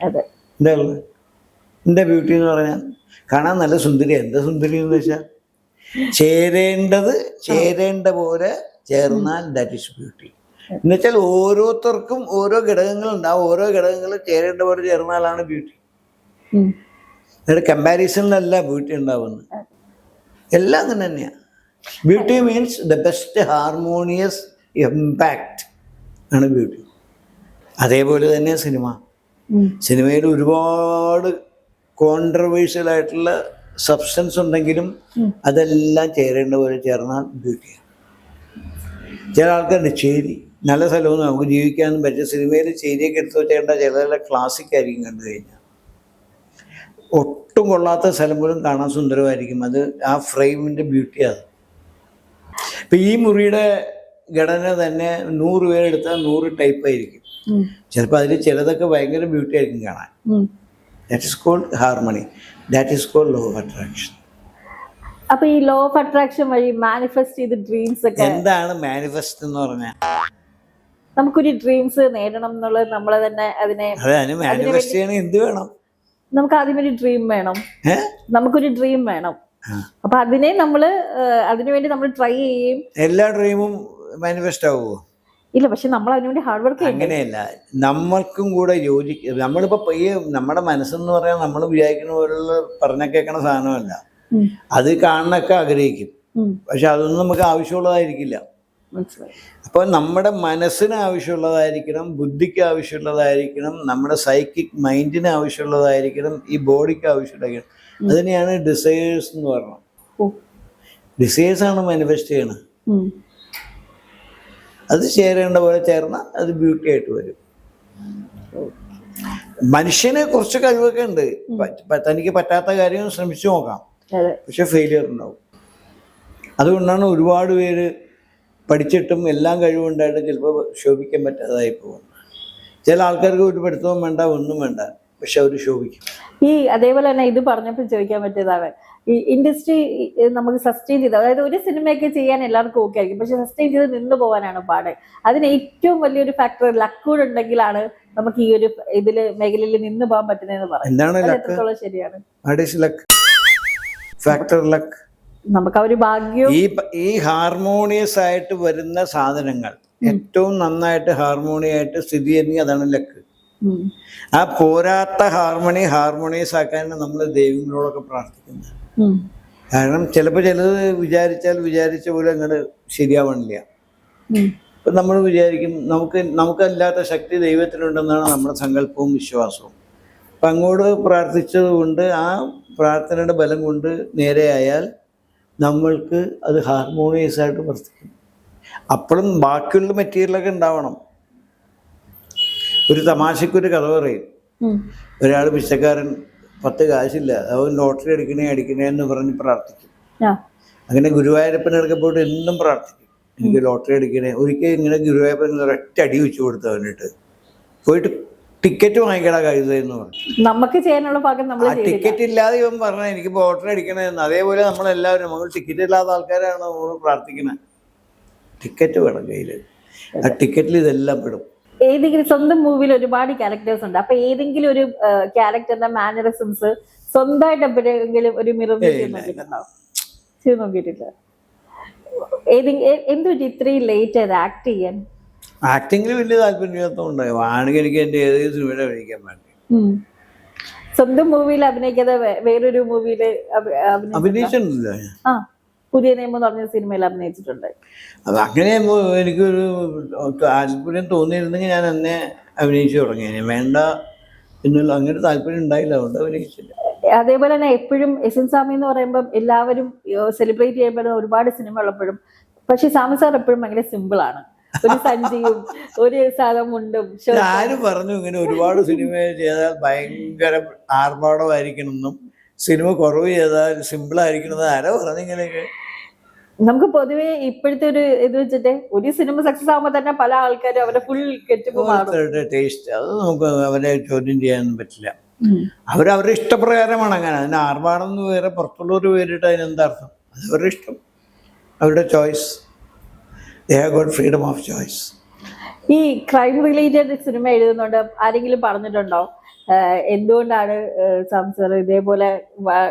അതെ, എന്താ ഉള്ളത്? എന്താ ബ്യൂട്ടി എന്ന് പറഞ്ഞാൽ കാണാൻ നല്ല സുന്ദരി. എന്താ സുന്ദരി എന്ന് വെച്ചാൽ ചേരേണ്ട പോലെ ചേർന്നാൽ ദാറ്റ് ഈസ് ബ്യൂട്ടി. എന്നുവെച്ചാൽ ഓരോരുത്തർക്കും ഓരോ ഘടകങ്ങൾ ഉണ്ടാവും, ഓരോ ഘടകങ്ങൾ ചേരേണ്ട പോലെ ചേർന്നാലാണ് ബ്യൂട്ടി. അതായത് കമ്പാരിസണിലല്ല ബ്യൂട്ടി ഉണ്ടാവുന്നത്. എല്ലാം അങ്ങനെ തന്നെയാണ്. Beauty means the best harmonious impact ആണ് ബ്യൂട്ടി. അതേപോലെ തന്നെ സിനിമയിൽ ഒരുപാട് കോൺട്രവേഴ്ഷ്യൽ ആയിട്ടുള്ള സബ്സ്റ്റൻസ് ഉണ്ടെങ്കിലും അതെല്ലാം ചേരേണ്ട പോലെ ചേർന്നാൽ ബ്യൂട്ടിയാണ്. ചില ആൾക്കാരുടെ ചേരി നല്ല സ്ഥലമൊന്നും നമുക്ക് ജീവിക്കാനും പറ്റും. സിനിമയിൽ ചേരിയൊക്കെ എടുത്തു വെച്ചേണ്ട ചില ക്ലാസിക് ആയിരിക്കും കണ്ടു കഴിഞ്ഞാൽ. ഒട്ടും കൊള്ളാത്ത സ്ഥലം പോലും കാണാൻ സുന്ദരമായിരിക്കും. അത് ആ ഫ്രെയിമിൻ്റെ ബ്യൂട്ടിയാണ്. ഇപ്പം ഈ മുറിയുടെ ഘടന തന്നെ 100 പേരെടുത്താൽ 100 ടൈപ്പ് ആയിരിക്കും. ചിലപ്പോൾ അതിൽ ചിലതൊക്കെ ഭയങ്കര ബ്യൂട്ടി ആയിരിക്കും കാണാൻ. That is called harmony. That is called law of attraction. അപ്പൊ ഈ ലോ ഓഫ് അട്രാക്ഷൻ വഴി മാനിഫെസ്റ്റ് ചെയ്ത ഡ്രീംസ് ഒക്കെ എന്താണ് മാനിഫെസ്റ്റ് എന്ന് പറഞ്ഞാൽ? നമുക്കൊരു ഡ്രീംസ് നേടണം എന്നുള്ളത് നമ്മൾ തന്നെ അതിനെ മാനിഫെസ്റ്റ് ചെയ്യണ എന്ത് വേണം? നമുക്ക് ആദ്യം ഒരു ഡ്രീം വേണം, നമുക്കൊരു ഡ്രീം വേണം. അപ്പൊ അതിനെ നമ്മള് അതിനുവേണ്ടി നമ്മൾ ട്രൈ ചെയ്യും. എല്ലാ ഡ്രീമും മാനിഫെസ്റ്റ് ആവുമോ? ഇല്ല, പക്ഷെ നമ്മൾ അതിനുവേണ്ടി ഹാർഡ് വർക്ക് ചെയ്യും. അങ്ങനെയല്ല, നമ്മൾക്കും കൂടെ നമ്മളിപ്പോ ഈ നമ്മുടെ മനസ്സെന്ന് പറയാൻ നമ്മൾ വിചാരിക്കുന്ന പോലുള്ള പറഞ്ഞ കേൾക്കണ സാധനമല്ല. അത് കാണാനൊക്കെ ആഗ്രഹിക്കും, പക്ഷെ അതൊന്നും നമുക്ക് ആവശ്യമുള്ളതായിരിക്കില്ല. അപ്പോൾ നമ്മുടെ മനസ്സിന് ആവശ്യമുള്ളതായിരിക്കണം, ബുദ്ധിക്ക് ആവശ്യമുള്ളതായിരിക്കണം, നമ്മുടെ സൈക്കിക് മൈൻഡിന് ആവശ്യമുള്ളതായിരിക്കണം, ഈ ബോഡിക്ക് ആവശ്യമുള്ളതായിരിക്കണം. അതിനെയാണ് ഡിസയേഴ്സ് എന്ന് പറഞ്ഞത്. ഡിസയേഴ്സ് ആണ് മാനിഫെസ്റ്റ് ചെയ്യണത്. അത് ചേരേണ്ട പോലെ ചേർന്നാൽ അത് ബ്യൂട്ടി ആയിട്ട് വരും. മനുഷ്യന് കുറച്ച് കഴിവൊക്കെ ഉണ്ട്. തനിക്ക് പറ്റാത്ത കാര്യം ശ്രമിച്ചു നോക്കാം, പക്ഷെ ഫെയിലിയർ ഉണ്ടാവും. അതുകൊണ്ടാണ് ഒരുപാട് പേര് പഠിച്ചിട്ടും എല്ലാം കഴിവുണ്ടായിട്ട് ചിലപ്പോൾ ശോഭിക്കാൻ പറ്റാതായി പോകും. ചില ആൾക്കാർക്ക് ഒരു പഠിത്തവും വേണ്ട, ഒന്നും വേണ്ട, പക്ഷെ അവർ ശോഭിക്കും. ഈ അതേപോലെ തന്നെ ഇത് പറഞ്ഞപ്പോൾ ചോദിക്കാൻ പറ്റിയതാണ്, ഈ ഇൻഡസ്ട്രി നമുക്ക് സസ്റ്റെയിൻ ചെയ്ത്, അതായത് ഒരു സിനിമയൊക്കെ ചെയ്യാൻ എല്ലാവർക്കും ഓക്കെ ആയിരിക്കും, പക്ഷെ സസ്റ്റെയിൻ ചെയ്ത് നിന്ന് പോകാനാണ് പാട്. അതിന് ഏറ്റവും വലിയൊരു ഫാക്ടർ ലക്ക് കൂടെ ഉണ്ടെങ്കിലാണ് നമുക്ക് ഈ ഒരു മേഖലയിൽ നിന്ന് പോകാൻ പറ്റുന്നതെന്ന് പറയാം. എത്രത്തോളം ശരിയാണ്? നമുക്ക് ആ ഒരു ഭാഗ്യം. ഈ ഹാർമോണിയസ് ആയിട്ട് വരുന്ന സാധനങ്ങൾ ഏറ്റവും നന്നായിട്ട് ഹാർമോണിയായിട്ട് സ്ഥിതി ചെയ്യുന്നെങ്കിൽ അതാണ് ലക്ക്. ആ പോരാത്ത ഹാർമോണിയസ് ആക്കാനാണ് നമ്മൾ ദൈവങ്ങളോടൊക്കെ പ്രാർത്ഥിക്കുന്നത്. കാരണം ചിലപ്പോൾ ചിലത് വിചാരിച്ച പോലെ അങ്ങോട്ട് ശരിയാവണില്ല. ഇപ്പം നമ്മൾ വിചാരിക്കും നമുക്കല്ലാത്ത ശക്തി ദൈവത്തിനുണ്ടെന്നാണ് നമ്മുടെ സങ്കല്പവും വിശ്വാസവും. അപ്പം അങ്ങോട്ട് പ്രാർത്ഥിച്ചത് കൊണ്ട് ആ പ്രാർത്ഥനയുടെ ബലം കൊണ്ട് നേരെയായാൽ നമ്മൾക്ക് അത് ഹാർമോണിയസ് ആയിട്ട് വർത്തിക്കും. അപ്പോഴും ബാക്കിയുള്ള മെറ്റീരിയലൊക്കെ ഉണ്ടാവണം. ഒരു തമാശക്കൊരു കഥ പറയും. ഒരാൾ പിച്ചക്കാരൻ 10 കാശില്ല, അവൻ ലോട്ടറി അടിക്കണേ എന്ന് പറഞ്ഞ് പ്രാർത്ഥിക്കും. അങ്ങനെ ഗുരുവായൂരപ്പനടുക്കെ പോയിട്ട് എന്നും പ്രാർത്ഥിക്കും, എനിക്ക് ലോട്ടറി അടിക്കണേ. ഒരിക്കൽ ഇങ്ങനെ ഗുരുവായൂരപ്പൻ ഒരൊറ്റ അടി വെച്ച് കൊടുത്തു അവനിട്ട്, പോയിട്ട് ടിക്കറ്റ് വാങ്ങിക്കടാ കഴുതെന്ന് പറഞ്ഞു. നമുക്ക് ചെയ്യാനുള്ള ഭാഗം നമ്മൾ ടിക്കറ്റ് ഇല്ലാതെ ഇവൻ പറഞ്ഞ എനിക്ക് ലോട്ടറി അടിക്കണേന്ന്. അതേപോലെ നമ്മളെല്ലാവരും നമ്മൾ ടിക്കറ്റ് ഇല്ലാത്ത ആൾക്കാരാണ് നമ്മൾ പ്രാർത്ഥിക്കുന്നത്. ടിക്കറ്റ് വേണം കയ്യിൽ, ആ ടിക്കറ്റിൽ ഇതെല്ലാം പെടും. ഏതെങ്കിലും സ്വന്തം മൂവിയിൽ ഒരുപാട് ക്യാരക്ടേഴ്സ് ഉണ്ട്, അപ്പൊ ഏതെങ്കിലും ഒരു ക്യാരക്ടറിന്റെ മാനറിസംസ് സ്വന്തമായിട്ട് എപ്പോഴെങ്കിലും ഒരു മിറർ ചെയ്ത് നോക്കിയിട്ടില്ല? എന്തു ഇത്രയും ലേറ്റ് ആയത് ആക്ട് ചെയ്യാൻ? ആക്ടിങ്ങിൽ വലിയ താല്പര്യമില്ലാത്തതുകൊണ്ട് ആണെങ്കിൽ എനിക്ക് എൻ്റെ ഏത് സിനിമയുടെ കഴിക്കാൻ വേണ്ടി. സ്വന്തം മൂവിയിൽ അഭിനയിക്കാതെ വേറൊരു മൂവിയിൽ അഭിനയിച്ചിട്ടില്ല. പുതിയ നിയമം എന്ന് പറഞ്ഞ സിനിമയിൽ അഭിനയിച്ചിട്ടുണ്ട്. അത് അങ്ങനെ എനിക്കൊരു താല്പര്യം തോന്നിയിരുന്നെങ്കിൽ ഞാൻ എന്നെ അഭിനയിച്ചു തുടങ്ങിയ വേണ്ട എന്നുള്ള അങ്ങനെ താല്പര്യം ഉണ്ടായില്ല, അതുകൊണ്ട് അഭിനയിച്ചില്ല. അതേപോലെ തന്നെ എപ്പോഴും എസ് എൻ സ്വാമി എന്ന് പറയുമ്പോൾ എല്ലാവരും സെലിബ്രേറ്റ് ചെയ്യുമ്പോഴും ഒരുപാട് സിനിമ ഉള്ളപ്പോഴും, പക്ഷെ സ്വാമി സാർ എപ്പോഴും ഭയങ്കര സിമ്പിൾ ആണ്. ഒരു സഞ്ചിയും ഒരു സ്ഥലമുണ്ടും. ആരും പറഞ്ഞു ഇങ്ങനെ ഒരുപാട് സിനിമ ചെയ്താൽ ഭയങ്കര ആർഭാടമായിരിക്കണം എന്നും സിനിമ കുറവ് ചെയ്താൽ സിമ്പിൾ ആയിരിക്കണം? ആരോ പറഞ്ഞു ഇങ്ങനെയൊക്കെ? നമുക്ക് പൊതുവെ ഇപ്പോഴത്തെ ഒരു ഇത് വെച്ചിട്ട് ഒരു സിനിമ സക്സസ് ആകുമ്പോൾ തന്നെ പല ആൾക്കാരും അവരെ ഫുൾ കെട്ടിപ്പ് മാറും. ഓരോരുത്തരുടെ ടേസ്റ്റ് അത് നമുക്ക് അവരെ ചോദ്യം ചെയ്യാനൊന്നും പറ്റില്ല. അവരവരുടെ ഇഷ്ടപ്രകാരമാണ് അങ്ങനെ. അതിന് ആർഭാടെന്ന് വേറെ പുറത്തുള്ളവർ പേരിട്ട് അതിനെന്താർത്ഥം? അത് അവരുടെ ഇഷ്ടം, അവരുടെ choice. They have got freedom of choice. ഈ ക്രൈം റിലേറ്റഡ് സിനിമ എഴുതുന്നുണ്ട്, ആരെങ്കിലും പറഞ്ഞിട്ടുണ്ടോ എന്തുകൊണ്ടാണ് സംസാർ ഇതേപോലെ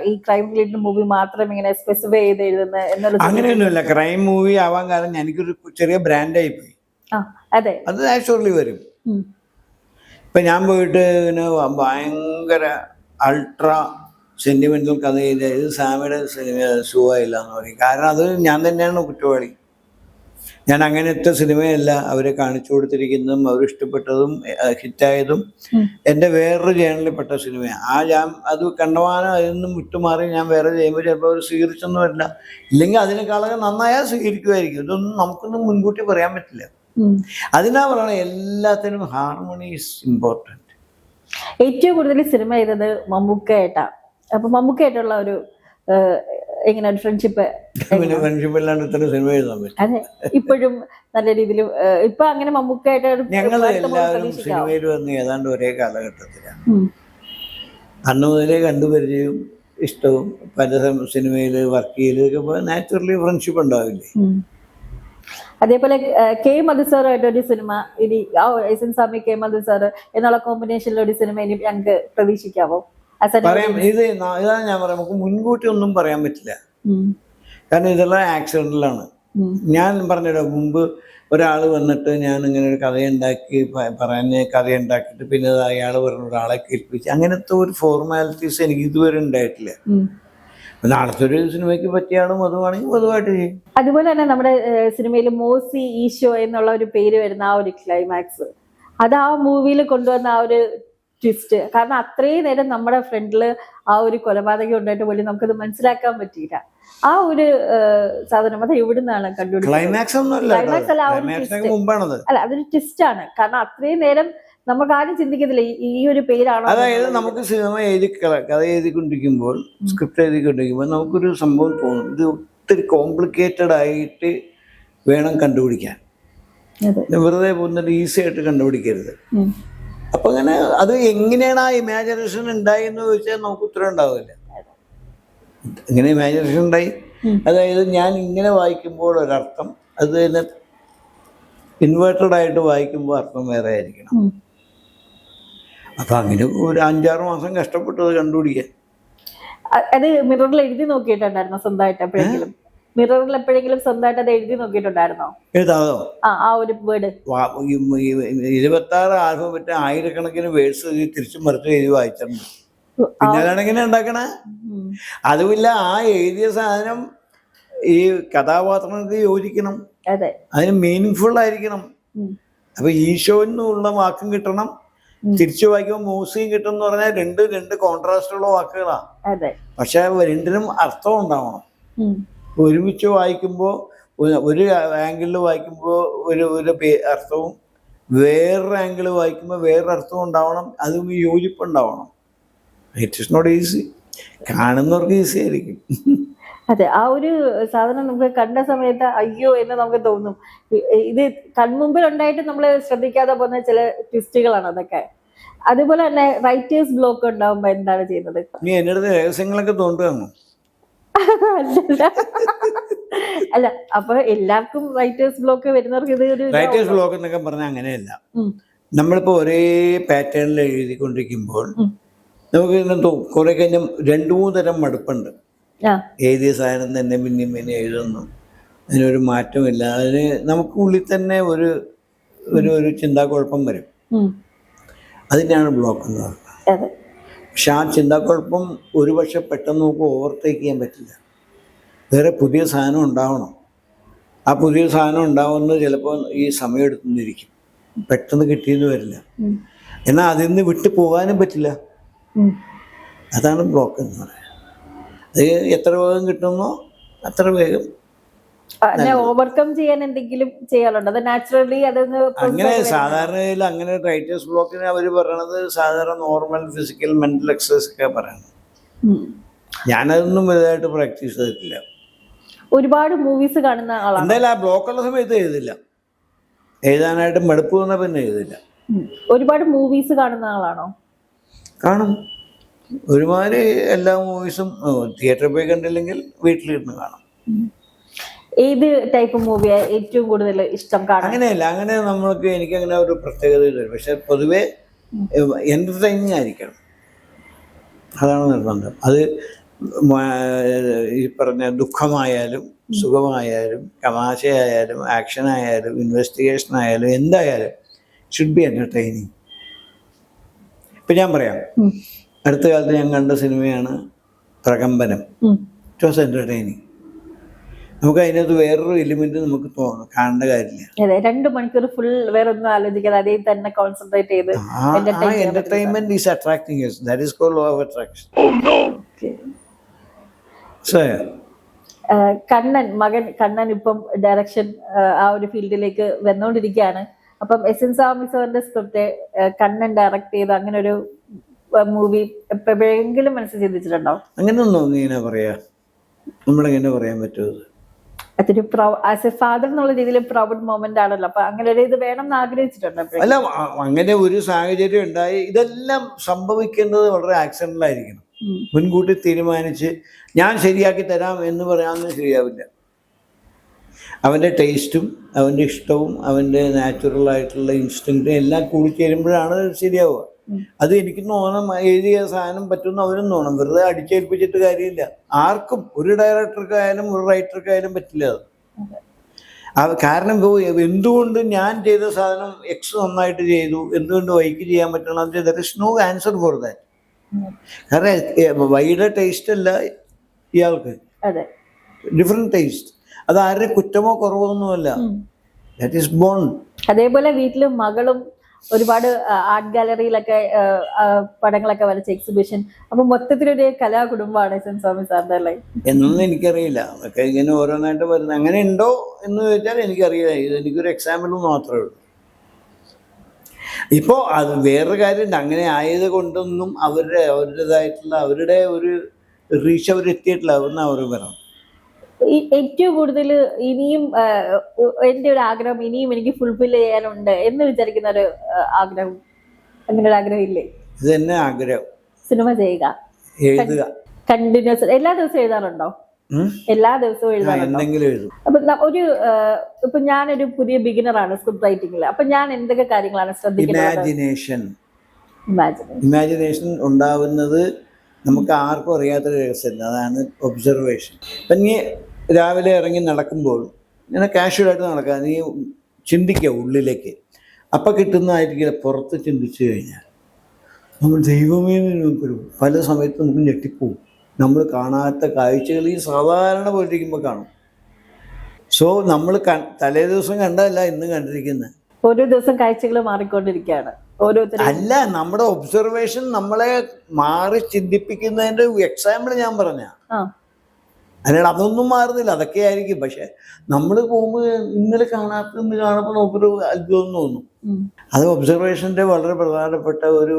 ഈ ക്രൈം റിലേറ്റഡ് മൂവി മാത്രം ഇങ്ങനെ സ്പെസിഫൈ ചെയ്ത് എഴുതുന്നത് എന്നുള്ള? അങ്ങനെയൊന്നുമില്ല. ക്രൈം മൂവി ആവാൻ കാരണം എനിക്കൊരു ചെറിയ ബ്രാൻഡായി പോയി. അതെ, അത് നാച്ചുറലി വരും. ഇപ്പൊ ഞാൻ പോയിട്ട് പിന്നെ ഭയങ്കര അൾട്രാ സെന്റിമെന്റൽ കഥ ചെയ്ത് ഇത് സാമിയുടെ സിനിമ സുഖമായില്ല എന്ന് പറയും. കാരണം അത് ഞാൻ തന്നെയാണ് കുറ്റവാളി. ഞാൻ അങ്ങനത്തെ സിനിമയല്ല അവരെ കാണിച്ചു കൊടുത്തിരിക്കുന്നതും അവരിഷ്ടപ്പെട്ടതും ഹിറ്റായതും എൻ്റെ വേറൊരു ചാനലിൽപ്പെട്ട സിനിമയാണ്. ഞാൻ അത് കണ്ടവാനം അതിൽ നിന്നും വിട്ടുമാറി ഞാൻ വേറെ ചെയ്യുമ്പോൾ ചിലപ്പോൾ അവർ സ്വീകരിച്ചൊന്നും വരില്ല. ഇല്ലെങ്കിൽ അതിനേക്കാളൊക്കെ നന്നായാൽ സ്വീകരിക്കുമായിരിക്കും. ഇതൊന്നും നമുക്കൊന്നും മുൻകൂട്ടി പറയാൻ പറ്റില്ല. അതിനാ പറയണ എല്ലാത്തിനും ഹാർമണി ഈസ് ഇമ്പോർട്ടൻറ്റ്. ഏറ്റവും കൂടുതൽ സിനിമ ചെയ്തത് മമ്മൂക്കയായിട്ടാ. അപ്പൊ മമ്മൂക്കയായിട്ടുള്ള ഒരു എങ്ങനെ ഫ്രണ്ട്ഷിപ്പ്? പിന്നെ ഫ്രണ്ട്ഷിപ്പ് ഇല്ലാണ്ട് ഇത്ര സിനിമ എഴുതാൻ പറ്റും? അതെ, ഇപ്പോഴും നല്ല രീതിയിൽ ഇപ്പൊ അങ്ങനെ മമ്മൂക്കയായിട്ട് ഞങ്ങൾ എല്ലാവരും സിനിമയിൽ വന്ന് ഏതാണ്ട് ഒരേ കാലഘട്ടത്തിലാണ്. അന്ന് മുതലേ കണ്ടുപരിചയവും ഇഷ്ടവും പല സിനിമയിൽ വർക്ക് ചെയ്തതൊക്കെ നാച്ചുറലി ഫ്രണ്ട്ഷിപ്പ് ഉണ്ടാവില്ലേ? അതേപോലെ കെ മധുസാറുമായിട്ട് ഒരു സിനിമ ഇനി എസ് എൻ സ്വാമി കെ മധുസാർ എന്നുള്ള കോമ്പിനേഷനിൽ ഒരു സിനിമ ഇനി ഞങ്ങൾക്ക് പ്രതീക്ഷിക്കാവോ? പറയാം. ഇതാണ് ഞാൻ പറയാം, നമുക്ക് മുൻകൂട്ടി ഒന്നും പറയാൻ പറ്റില്ല. കാരണം ഇതെല്ലാം ആക്സിഡന്റിലാണ്. ഞാൻ പറഞ്ഞില്ല മുമ്പ് ഒരാൾ വന്നിട്ട് ഞാൻ ഇങ്ങനെ ഒരു കഥയുണ്ടാക്കി പറഞ്ഞ് കഥയുണ്ടാക്കിയിട്ട് പിന്നെ അയാൾ പറഞ്ഞ ഒരാളെ കേൾപ്പിച്ച് അങ്ങനത്തെ ഒരു ഫോർമാലിറ്റീസ് എനിക്ക് ഇതുവരെ ഉണ്ടായിട്ടില്ല. നാളത്തെ ഒരു സിനിമയ്ക്ക് പറ്റിയ ആളും മധുവാണെങ്കിൽ മധുവായിട്ട് ചെയ്യും. അതുപോലെ തന്നെ നമ്മുടെ സിനിമയിൽ മോസി ഈശോ എന്നുള്ള ഒരു പേര് വരുന്ന ആ ഒരു ക്ലൈമാക്സ്, അത് ആ മൂവിയിൽ കൊണ്ടുവന്ന ആ ഒരു ട്വിസ്റ്റ്. കാരണം അത്രയും നേരം നമ്മുടെ ഫ്രണ്ടില് ആ ഒരു കൊലപാതകം ഉണ്ടായിട്ട് പോലും നമുക്കത് മനസ്സിലാക്കാൻ പറ്റിയില്ല. ആ ഒരു സാധനം അത് എവിടുന്നാണ് കണ്ടുപിടിച്ചത്? ക്ലൈമാക്സ് അല്ല, അതൊരു ട്വിസ്റ്റ് ആണ്. കാരണം അത്രയും നേരം നമുക്ക് ആരും ചിന്തിക്കത്തില്ല ഈ ഒരു പേരാണോ. അതായത് നമുക്ക് സിനിമ കഥ എഴുതിക്കൊണ്ടിരിക്കുമ്പോൾ സ്ക്രിപ്റ്റ് എഴുതിക്കൊണ്ടിരിക്കുമ്പോൾ നമുക്കൊരു സംഭവം തോന്നും, ഇത് ഒത്തിരി കോംപ്ലിക്കേറ്റഡ് ആയിട്ട് വേണം കണ്ടുപിടിക്കാൻ. വെറുതെ പോകുന്നത് ഈസി ആയിട്ട് കണ്ടുപിടിക്കരുത്. അപ്പൊ അങ്ങനെ അത് എങ്ങനെയാണ് ആ ഇമാജിനേഷൻ ഉണ്ടായി എന്ന് ചോദിച്ചാൽ നമുക്ക് ഉത്തരം ഉണ്ടാവില്ല. എങ്ങനെ ഇമാജിനേഷൻ ഉണ്ടായി? അതായത് ഞാൻ ഇങ്ങനെ വായിക്കുമ്പോൾ ഒരർത്ഥം, അത് തന്നെ ഇൻവേർട്ടഡ് ആയിട്ട് വായിക്കുമ്പോൾ അർത്ഥം വേറെ ആയിരിക്കണം. അപ്പൊ അങ്ങനെ ഒരു 5-6 മാസം കഷ്ടപ്പെട്ടത് കണ്ടുപിടിക്കാൻ. അത് മിററിൽ എഴുതി നോക്കിയിട്ടുണ്ടായിരുന്നോ സ്വന്തമായിട്ട് എപ്പോഴെങ്കിലും? മിററിൽ എപ്പോഴെങ്കിലും സ്വന്തമായിട്ട് അത് എഴുതി നോക്കിയിട്ടുണ്ടായിരുന്നോ? എഴുതാതോ? ആ ഒരു വേർഡ് 26 ആൽഫബറ്റ് ആയിരക്കണക്കിന് വേർഡ്സ് തിരിച്ചും മറിച്ചും എഴുതി വായിച്ചിട്ടുണ്ട്. പിന്നെ അതാണ് ഇങ്ങനെ ഉണ്ടാക്കണേ. അതുമില്ല, ആ എഴുതിയ സാധനം ഈ കഥാപാത്രങ്ങൾക്ക് യോജിക്കണം, അതിന് മീനിങ് ഫുൾ ആയിരിക്കണം. അപ്പൊ ഈശോ എന്നുള്ള വാക്കും കിട്ടണം, തിരിച്ചു വായിക്കുമ്പോൾ മൂസിയും കിട്ടും എന്ന് പറഞ്ഞാൽ രണ്ട് കോൺട്രാസ്റ്റ് ഉള്ള വാക്കുകളാണ്. പക്ഷെ രണ്ടിനും അർത്ഥം ഉണ്ടാവണം. ഒരുമിച്ച് വായിക്കുമ്പോൾ ഒരു ആംഗിളിൽ വായിക്കുമ്പോൾ ഒരു അർത്ഥവും വേറൊരു ആംഗിൾ വായിക്കുമ്പോൾ വേറൊരു അർത്ഥവും ഉണ്ടാവണം. അതും യോജിപ്പുണ്ടാവണം. It is not easy. കാണുന്നവർക്ക് ഈസി ആയിരിക്കും. അതെ, ആ ഒരു സാധനം നമുക്ക് കണ്ട സമയത്ത് അയ്യോ എന്ന് നമുക്ക് തോന്നും. ഇത് കൺമുമ്പിൽ ഉണ്ടായിട്ട് നമ്മൾ ശ്രദ്ധിക്കാതെ പോകുന്ന ചില ട്വിസ്റ്റുകളാണ് അതൊക്കെ. അതുപോലെ തന്നെ റൈറ്റേഴ്സ് ബ്ലോക്ക് ഉണ്ടാവുമ്പോ എന്താണ് ചെയ്യുന്നത്? നീ എൻ്റെ അടുത്ത് രഹസ്യങ്ങളൊക്കെ തോണ്ടുകയാണോ? അല്ല, അപ്പൊ എല്ലാവർക്കും റൈറ്റേഴ്സ് ബ്ലോക്ക് വരുന്നവർക്ക് ഇത് ഒരു റൈറ്റേഴ്സ് ബ്ലോക്ക് എന്നൊക്കെ പറഞ്ഞാൽ അങ്ങനെയല്ല. നമ്മളിപ്പോ ഒരേ പാറ്റേണിൽ എഴുതിക്കൊണ്ടിരിക്കുമ്പോൾ നമുക്ക് കുറെ കഴിഞ്ഞാൽ 2-3 തരം മടുപ്പുണ്ട്. എഴുതിയ സാധനം തന്നെ പിന്നെയും പിന്നെ എഴുതുന്നു, അതിനൊരു മാറ്റമില്ല. അതിന് നമുക്ക് ഉള്ളിൽ തന്നെ ഒരു ചിന്താക്കുഴപ്പം വരും. അതിനാണ് ബ്ലോക്ക് എന്ന് പറയുന്നത്. പക്ഷെ ആ ചിന്താക്കുഴപ്പം ഒരുപക്ഷെ പെട്ടെന്ന് നമുക്ക് ഓവർടേക്ക് ചെയ്യാൻ പറ്റില്ല. വേറെ പുതിയ സാധനം ഉണ്ടാവണം. ആ പുതിയ സാധനം ഉണ്ടാവുന്നത് ചിലപ്പോൾ ഈ സമയം എടുത്തുന്നിരിക്കും, പെട്ടെന്ന് കിട്ടിയെന്ന് വരില്ല. എന്നാൽ അതിൽ നിന്ന് വിട്ടു പോകാനും പറ്റില്ല. അതാണ് ബ്ലോക്ക് എന്ന് പറയുന്നത്. അത് എത്ര വേഗം കിട്ടുന്നോ അത്ര വേഗം ഓവർകം ചെയ്യാൻ എന്തെങ്കിലും ചെയ്യാറുണ്ട്. അത് നാച്ചുറലി അങ്ങനെ സാധാരണയിൽ അങ്ങനെ റൈറ്റേഴ്സ് ബ്ലോക്കിന് അവർ പറയണത് സാധാരണ നോർമൽ ഫിസിക്കൽ മെന്റൽ എക്സസൈസ് ഒക്കെ പറയണം. ഞാനതൊന്നും വലുതായിട്ട് പ്രാക്ടീസ് ചെയ്തിട്ടില്ല. ഒരുപാട് മൂവീസ് കാണുന്ന ആളാണ്. എന്തായാലും ആ ബ്ലോക്കുള്ള സമയത്ത് എഴുതില്ല, എഴുതാനായിട്ട് മടുപ്പ് വന്നാൽ പിന്നെ എഴുതില്ല. ഒരുപാട് മൂവീസ് കാണുന്ന ആളാണോ? കാണും, ഒരുമാതിരി എല്ലാ മൂവീസും തിയേറ്ററിൽ പോയി കണ്ടില്ലെങ്കിൽ വീട്ടിലിരുന്ന് കാണും. ഏത് ടൈപ്പ് മൂവിയാ ഏറ്റവും കൂടുതൽ ഇഷ്ടം കാണാൻ? അങ്ങനെയല്ല, അങ്ങനെ നമ്മൾക്ക് എനിക്കങ്ങനെ ഒരു പ്രത്യേകത ഇല്ല. പക്ഷെ പൊതുവെ എൻ്റർടൈനിങ് ആയിരിക്കണം, അതാണ് നിർബന്ധം. അത് ഈ പറഞ്ഞ ദുഃഖമായാലും സുഖമായാലും തമാശയായാലും ആക്ഷനായാലും ഇൻവെസ്റ്റിഗേഷൻ ആയാലും എന്തായാലും ഷുഡ് ബി എൻ്റർടൈനിങ്. ഇപ്പം ഞാൻ പറയാം, അടുത്ത കാലത്ത് ഞാൻ കണ്ട സിനിമയാണ് പ്രകമ്പനം. It was entertaining. നമുക്ക് അതിനകത്ത് വേറൊരു എലിമെന്റ് നമുക്ക് കാണേണ്ട കാര്യമില്ല. 2 മണിക്കൂർ ഫുൾ വേറെ ഒന്നും ആലോചിക്കാതെ അതേ തന്നെ കോൺസെൻട്രേറ്റ് ചെയ്ത് entertainment is attracting us. That is called law of attraction. Kannan ഇപ്പം ഡയറക്ഷൻ ആ ഒരു ഫീൽഡിലേക്ക് വന്നുകൊണ്ടിരിക്കുകയാണ്. അപ്പം എസ്എൻ സ്വാമി സാറിന്റെ സ്ക്രിപ്റ്റ് കണ്ണൻ ഡയറക്ട് ചെയ്ത് അങ്ങനെ ഒരു മൂവി എപ്പോഴെങ്കിലും മനസ്സിൽ ചിന്തിച്ചിട്ടുണ്ടോ? അങ്ങനെയൊന്നും ഇങ്ങനെ പറയാ, നമ്മളെങ്ങനെ പറയാൻ പറ്റുമത്? അതൊരു ആസ് എ ഫാദർ എന്നുള്ള രീതിയിൽ പ്രൗഡ് മൊമെന്റ് ആണല്ലോ. അപ്പൊ അങ്ങനെ ഒരു ഇത് വേണം എന്ന് ആഗ്രഹിച്ചിട്ടുണ്ട്? അല്ല, അങ്ങനെ ഒരു സാഹചര്യം ഉണ്ടായി. ഇതെല്ലാം സംഭവിക്കുന്നത് വളരെ ആക്സിഡന്റിലായിരിക്കണം. മുൻകൂട്ടി തീരുമാനിച്ച് ഞാൻ ശരിയാക്കി തരാം എന്ന് പറയാമെന്ന് ശരിയാവില്ല. അവൻ്റെ ടേസ്റ്റും അവൻ്റെ ഇഷ്ടവും അവൻ്റെ നാച്ചുറലായിട്ടുള്ള ഇൻസ്റ്റിങ്ക്റ്റും എല്ലാം കൂടിച്ചേരുമ്പോഴാണ് ശരിയാവുക. അത് എനിക്ക് തോന്നണം, എഴുതിയ സാധനം പറ്റുമെന്ന് അവനും തോന്നണം. വെറുതെ അടിച്ചേൽപ്പിച്ചിട്ട് കാര്യമില്ല. ആർക്കും, ഒരു ഡയറക്ടർക്കായാലും ഒരു റൈറ്റർക്കായാലും പറ്റില്ല അത്. കാരണം എന്തുകൊണ്ട് ഞാൻ ചെയ്ത സാധനം എക്സ് നന്നായിട്ട് ചെയ്തു, എന്തുകൊണ്ട് വൈക്ക് ചെയ്യാൻ പറ്റണം? There is no answer for that. കാരണം വൈയുടെ ടേസ്റ്റ് അല്ല ഇയാൾക്ക്, ഡിഫറെന്റ് ടേസ്റ്റ്. അത് ആരുടെ കുറ്റമോ കുറവോ ഒന്നുമല്ല, ദാറ്റ് ഈസ് ബോൺ. അതേപോലെ വീട്ടിലും മകളും ഒരുപാട് ആർട്ട് ഗാലറിയിലൊക്കെ പടങ്ങളൊക്കെ വരച്ച എക്സിബിഷൻ. അപ്പൊ മൊത്തത്തിലൊരു കലാകുടുംബമാണ് എസ്എൻ സ്വാമി സാറിന്റെ അല്ലേ? എന്നൊന്നും എനിക്കറിയില്ല. അതൊക്കെ ഇങ്ങനെ ഓരോന്നായിട്ട് വരുന്നത്. അങ്ങനെ ഉണ്ടോ എന്ന് ചോദിച്ചാൽ എനിക്കറിയില്ല. ഇത് എനിക്കൊരു എക്സാമ്പിൾ മാത്രമേ ഉള്ളൂ. ഇപ്പോൾ അത് വേറൊരു കാര്യമുണ്ട്, അങ്ങനെ ആയത് കൊണ്ടൊന്നും അവരുടേതായിട്ടുള്ള അവരുടെ ഒരു റീച്ച് അവരെത്തിയിട്ടില്ല എന്ന് അവർ പറയണം. ഏറ്റവും കൂടുതൽ ഇനിയും എന്റെ ഒരു ആഗ്രഹം ഇനിയും എനിക്ക് ഫുൾഫിൽ ചെയ്യാനുണ്ട് എന്ന് വിചാരിക്കുന്ന ഒരു ആഗ്രഹം, അങ്ങനെ ഒരു ആഗ്രഹം ഇല്ലേ? ഇത് തന്നെ ആഗ്രഹം. സിനിമ ചെയ്യുക, എഴുതുക. കണ്ടിന്യൂസ് എല്ലാ ദിവസവും എഴുതാറുണ്ടോ? എല്ലാ ദിവസവും എഴുതാറുണ്ടോ? അപ്പൊ ഇപ്പൊ ഞാനൊരു പുതിയ ബിഗിനറാണ് സ്ക്രിപ്റ്റ് റൈറ്റിംഗിൽ. അപ്പൊ ഞാൻ എന്തൊക്കെ കാര്യങ്ങളാണ് ശ്രദ്ധിക്കുന്നത്? ഇമാജിനേഷൻ ഉണ്ടാവുന്നത് നമുക്ക് ആർക്കും അറിയാത്തൊരു രഹസ്യമില്ല, അതാണ് ഒബ്സർവേഷൻ. ഇപ്പം നീ രാവിലെ ഇറങ്ങി നടക്കുമ്പോൾ ഇങ്ങനെ കാഷ്വലായിട്ട് നടക്കുക, നീ ചിന്തിക്കുക ഉള്ളിലേക്ക്. അപ്പം കിട്ടുന്നതായിരിക്കില്ല പുറത്ത് ചിന്തിച്ചു കഴിഞ്ഞാൽ. നമ്മൾ ദൈവമേ നമുക്കൊരു പല സമയത്ത് നമുക്ക് ഞെട്ടിപ്പോവും. നമ്മൾ കാണാത്ത കാഴ്ചകൾ ഈ സാധാരണ പോലിരിക്കുമ്പോൾ കാണും. സോ നമ്മൾ തലേ ദിവസം കണ്ടതല്ല ഇന്ന് കണ്ടിരിക്കുന്നത്. ഓരോ ദിവസം കാഴ്ചകൾ മാറിക്കൊണ്ടിരിക്കുകയാണ്. അല്ല, നമ്മുടെ ഒബ്സർവേഷൻ നമ്മളെ മാറി ചിന്തിപ്പിക്കുന്നതിന്റെ എക്സാമ്പിൾ ഞാൻ പറഞ്ഞ. അല്ലാണ്ട് അതൊന്നും മാറുന്നില്ല, അതൊക്കെ ആയിരിക്കും. പക്ഷെ നമ്മൾ പോകുമ്പോൾ ഇന്നലെ കാണാത്തന്ന് കാണുമ്പോൾ നമുക്കൊരു അത്ഭുതം തോന്നും. അത് ഒബ്സർവേഷന്റെ വളരെ പ്രധാനപ്പെട്ട ഒരു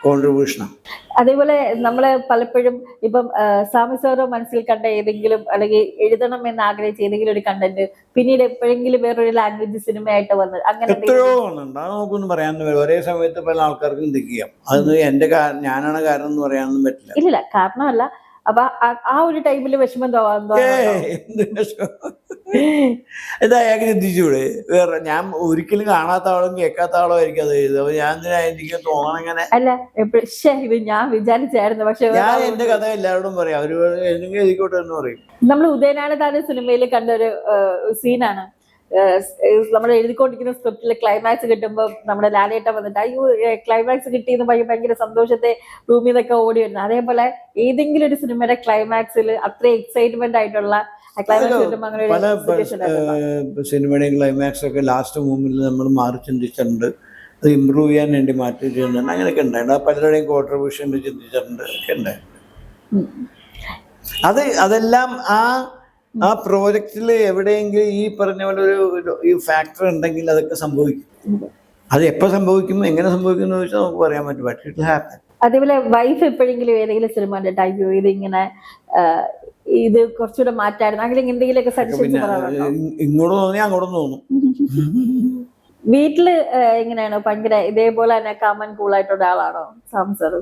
കോൺട്രിബ്യൂഷനാണ്. അതേപോലെ നമ്മള് പലപ്പോഴും ഇപ്പം സ്വാമി സാറ് മനസ്സിൽ കണ്ട ഏതെങ്കിലും അല്ലെങ്കിൽ എഴുതണം എന്ന് ആഗ്രഹിച്ച ഏതെങ്കിലും ഒരു കണ്ടന്റ് പിന്നീട് എപ്പോഴെങ്കിലും വേറൊരു ലാംഗ്വേജ് സിനിമയായിട്ട് വന്നത് അങ്ങനെ എത്രയോ ഉണ്ട്. അത് നമുക്കൊന്നും പറയാൻ ഒരേ സമയത്ത് പല ആൾക്കാർക്കും ചിന്തിക്കാം. അത് ഞാനാണ് കാരണം എന്ന് പറയാനൊന്നും പറ്റില്ല. ഇല്ല, കാരണമല്ല. അപ്പൊ ആ ഒരു ടൈമില് വിഷമം എന്താ അയാൾക്ക് ചിന്തിച്ചൂടെ? വേറെ ഞാൻ ഒരിക്കലും കാണാത്ത ആളും കേൾക്കാത്ത ആളോ ആയിരിക്കും അത് എഴുതുക. അപ്പൊ ഞാൻ എനിക്ക് തോന്നണം അങ്ങനെ അല്ല, ഇത് ഞാൻ വിചാരിച്ചായിരുന്നു. പക്ഷെ ഞാൻ എന്റെ കഥ എല്ലാവരോടും പറയാം, അവര് എന്തെങ്കിലും എഴുതിക്കോട്ടെ എന്ന് പറയും. നമ്മൾ ഉദയനാണ് സിനിമയിൽ കണ്ടൊരു സീനാണ്. നമ്മൾ എഴുതിക്കൊണ്ടിരിക്കുന്ന സ്ക്രിപ്റ്റില് ക്ലൈമാക്സ് കിട്ടുമ്പോൾ നമ്മുടെ ലാലേട്ട വന്നിട്ട് അയ്യോ ക്ലൈമാക്സ് കിട്ടിയെന്ന് ഭയങ്കര സന്തോഷത്തെ റൂമിൽ നിന്നൊക്കെ ഓടി വരുന്നത്. അതേപോലെ ഏതെങ്കിലും ഒരു സിനിമയുടെ ക്ലൈമാക്സിൽ അത്ര എക്സൈറ്റ്മെന്റ് ആയിട്ടുള്ള പല സിനിമയുടെയും ക്ലൈമാക്സ് ഒക്കെ ലാസ്റ്റ് മൂമെന്റിൽ നമ്മൾ മാറി ചിന്തിച്ചിട്ടുണ്ട്. അത് ഇമ്പ്രൂവ് ചെയ്യാൻ വേണ്ടി മാറ്റി ചെയ്യുന്നുണ്ട്. അങ്ങനെയൊക്കെ ഉണ്ടായിട്ടുണ്ട്. പലരുടെയും കോൺട്രിബ്യൂഷൻ ചിന്തിച്ചിട്ടുണ്ട് ഒക്കെ ഉണ്ടായിട്ടുണ്ട്. അതെല്ലാം ആ പ്രോജക്റ്റിൽ എവിടെയെങ്കിലും ഈ പറഞ്ഞ പോലെ ഈ ഫാക്ടർ ഉണ്ടെങ്കിൽ അതൊക്കെ സംഭവിക്കും. അത് എപ്പോൾ സംഭവിക്കും, എങ്ങനെ സംഭവിക്കും എന്ന് ചോദിച്ചാൽ നമുക്ക് പറയാൻ പറ്റും. But it happen. അതേപോലെ വൈഫ് എപ്പോഴെങ്കിലും ഏതെങ്കിലും സിനിമ കണ്ടിട്ട് അയ്യോ ഇതിങ്ങനെ ഇത് കുറച്ചുകൂടെ മാറ്റായിരുന്നു, അങ്ങനെ എന്തെങ്കിലുമൊക്കെ സജഷൻസ് പിന്നെ പറയാനുണ്ടോ? ഇങ്ങോട്ട് തോന്നി അങ്ങോട്ടും തോന്നും. വീട്ടില് എങ്ങനെയാണ്? ഭയങ്കര ഇതേപോലെ തന്നെ കാമൻ കൂളായിട്ടുള്ള ആളാണോ സാംസർ?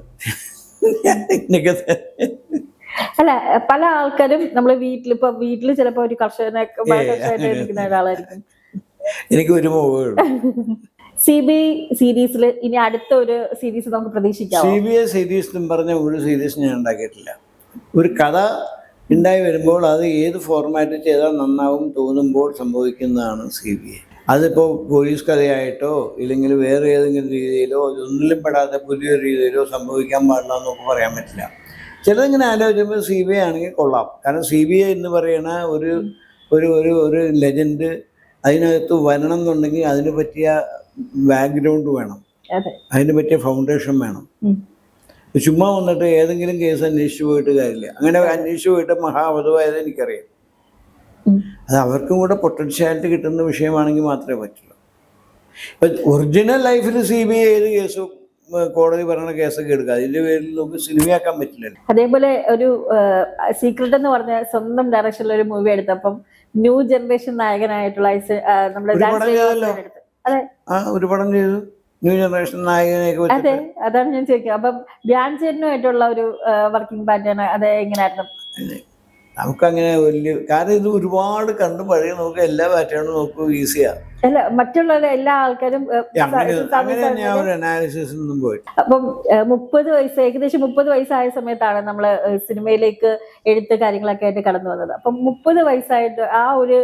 അല്ല, പല ആൾക്കാരും നമ്മള് വീട്ടില് ചിലപ്പോ ഒരു കർഷകനായിട്ട് ഇരിക്കുന്ന ഒരാളായിരിക്കും. എനിക്ക് ഒരു മോഹമേ ഉള്ളൂ. CBI സീരീസിൽ ഇനി അടുത്ത ഒരു സീരീസ് നമുക്ക് പ്രതീക്ഷിക്കാം. CBI സീരീസ് എന്നും പറഞ്ഞ ഒരു സീരീസ് ഞാൻ ഉണ്ടാക്കിയിട്ടില്ല. ഒരു കഥ ഉണ്ടായി വരുമ്പോൾ അത് ഏത് ഫോർമാറ്റിൽ ചെയ്താൽ നന്നാവും തോന്നുമ്പോൾ സംഭവിക്കുന്നതാണ് CBI. അതിപ്പോൾ പോലീസ് കഥയായിട്ടോ ഇല്ലെങ്കിൽ വേറെ ഏതെങ്കിലും രീതിയിലോ ഒന്നിലും പെടാത്ത പുതിയൊരു രീതിയിലോ സംഭവിക്കാൻ പാടില്ല എന്നൊക്കെ പറയാൻ പറ്റില്ല. ചിലതിങ്ങനെ ആലോചിക്കുമ്പോൾ CBI ആണെങ്കിൽ കൊള്ളാം. കാരണം CBI എന്ന് പറയുന്ന ഒരു ഒരു ഒരു ഒരു ലെജൻഡ് അതിനകത്ത് വരണം എന്നുണ്ടെങ്കിൽ അതിന് പറ്റിയ ബാക്ക്ഗ്രൗണ്ട് വേണം, അതിന് പറ്റിയ ഫൗണ്ടേഷൻ വേണം. ചുമ്മാ വന്നിട്ട് ഏതെങ്കിലും കേസ് അന്വേഷിച്ചു പോയിട്ട് കാര്യമില്ല. അങ്ങനെ അന്വേഷിച്ചു പോയിട്ട് മഹാവധമായത് എനിക്കറിയാം. അത് അവർക്കും കൂടെ പൊട്ടൻഷ്യാലിറ്റി കിട്ടുന്ന വിഷയമാണെങ്കിൽ മാത്രമേ പറ്റുള്ളൂ. ഇപ്പം ഒറിജിനൽ ലൈഫിൽ CBI ഏത് കേസും കോടതി പറയുന്ന കേസൊക്കെ എടുക്കുക, അതിന്റെ പേരിൽ നമുക്ക് സിനിമയാക്കാൻ പറ്റില്ലല്ലോ. അതേപോലെ ഒരു സീക്രട്ട് എന്ന് പറഞ്ഞ സ്വന്തം ഡയറക്ഷനിൽ ഒരു മൂവി എടുത്തപ്പം ന്യൂ ജനറേഷൻ നായകനായിട്ടുള്ള നമ്മുടെ ഒരു പടം ചെയ്തു, ന്യൂ ജനറേഷൻ നായകനെയൊക്കെ. അതെ, അതാണ് ഞാൻ ചോദിക്കുക. അപ്പം ധ്യാൻ ചേട്ടനുമായിട്ടുള്ള ഒരു വർക്കിംഗ് പാറ്റേൺ അത് എങ്ങനെയായിരുന്നു? നമുക്കങ്ങനെ വലിയ കാരണം ഇത് ഒരുപാട് കണ്ട് പഴയ നമുക്ക് എല്ലാ പാറ്റേണും നോക്കൂ ഈസിയാ. അല്ല, മറ്റുള്ള എല്ലാ ആൾക്കാരും അനാലിസിസ് ഒന്നും പോയിട്ട്. അപ്പം 30 വയസ്സ്, ഏകദേശം 30 വയസ്സായ സമയത്താണ് നമ്മള് സിനിമയിലേക്ക് എഴുത്ത് കാര്യങ്ങളൊക്കെ ആയിട്ട് കടന്നു വന്നത്. അപ്പം 30 വയസ്സായിട്ട് ആ ഒരു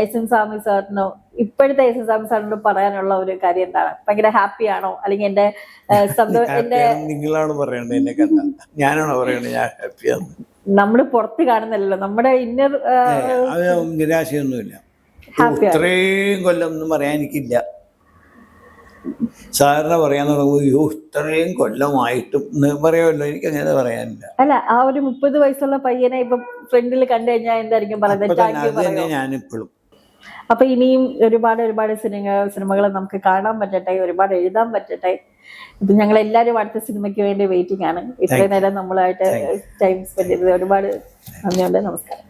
SM സ്വാമി സാറിനോ ഇപ്പോഴത്തെ SM സ്വാമി സാറിനോട് പറയാനുള്ള ഒരു കാര്യം എന്താണ്? ഭയങ്കര ഹാപ്പി ആണോ, അല്ലെങ്കിൽ എന്റെ നിങ്ങളാണ് പറയണ്ടത്, എന്നെ കണ്ട ഞാനാണോ പറയണ്ടത് ഞാൻ ഹാപ്പിയാണ്? നമ്മള് പുറത്ത് കാണുന്നില്ലല്ലോ, നമ്മുടെ ഇന്നർ നിരാശയൊന്നുമില്ല. ഇത്രയും കൊല്ലം ഒന്നും പറയാൻ എനിക്കില്ല. സാധാരണ പറയാൻ തുടങ്ങുമ്പോൾ അയ്യോ ഇത്രയും കൊല്ലമായിട്ടും പറയുമല്ലോ, എനിക്ക് അങ്ങനെ പറയാനില്ല. അല്ല, ആ ഒരു 30 വയസ്സുള്ള പയ്യനെ ഇപ്പൊ ഫ്രണ്ടിൽ കണ്ടു കഴിഞ്ഞാൽ എന്തായിരിക്കും പറയുന്നത്? ഞാനിപ്പോഴും. അപ്പൊ ഇനിയും ഒരുപാട് സിനിമകൾ നമുക്ക് കാണാൻ പറ്റട്ടെ, ഒരുപാട് എഴുതാൻ പറ്റട്ടെ. ഇപ്പൊ ഞങ്ങൾ എല്ലാവരും അടുത്ത സിനിമയ്ക്ക് വേണ്ടി വെയിറ്റിംഗ് ആണ്. ഇത്രയും നേരം നമ്മളായിട്ട് ടൈം സ്പെൻഡ് ചെയ്തത് ഒരുപാട് നന്ദിയുണ്ട്. നമസ്കാരം.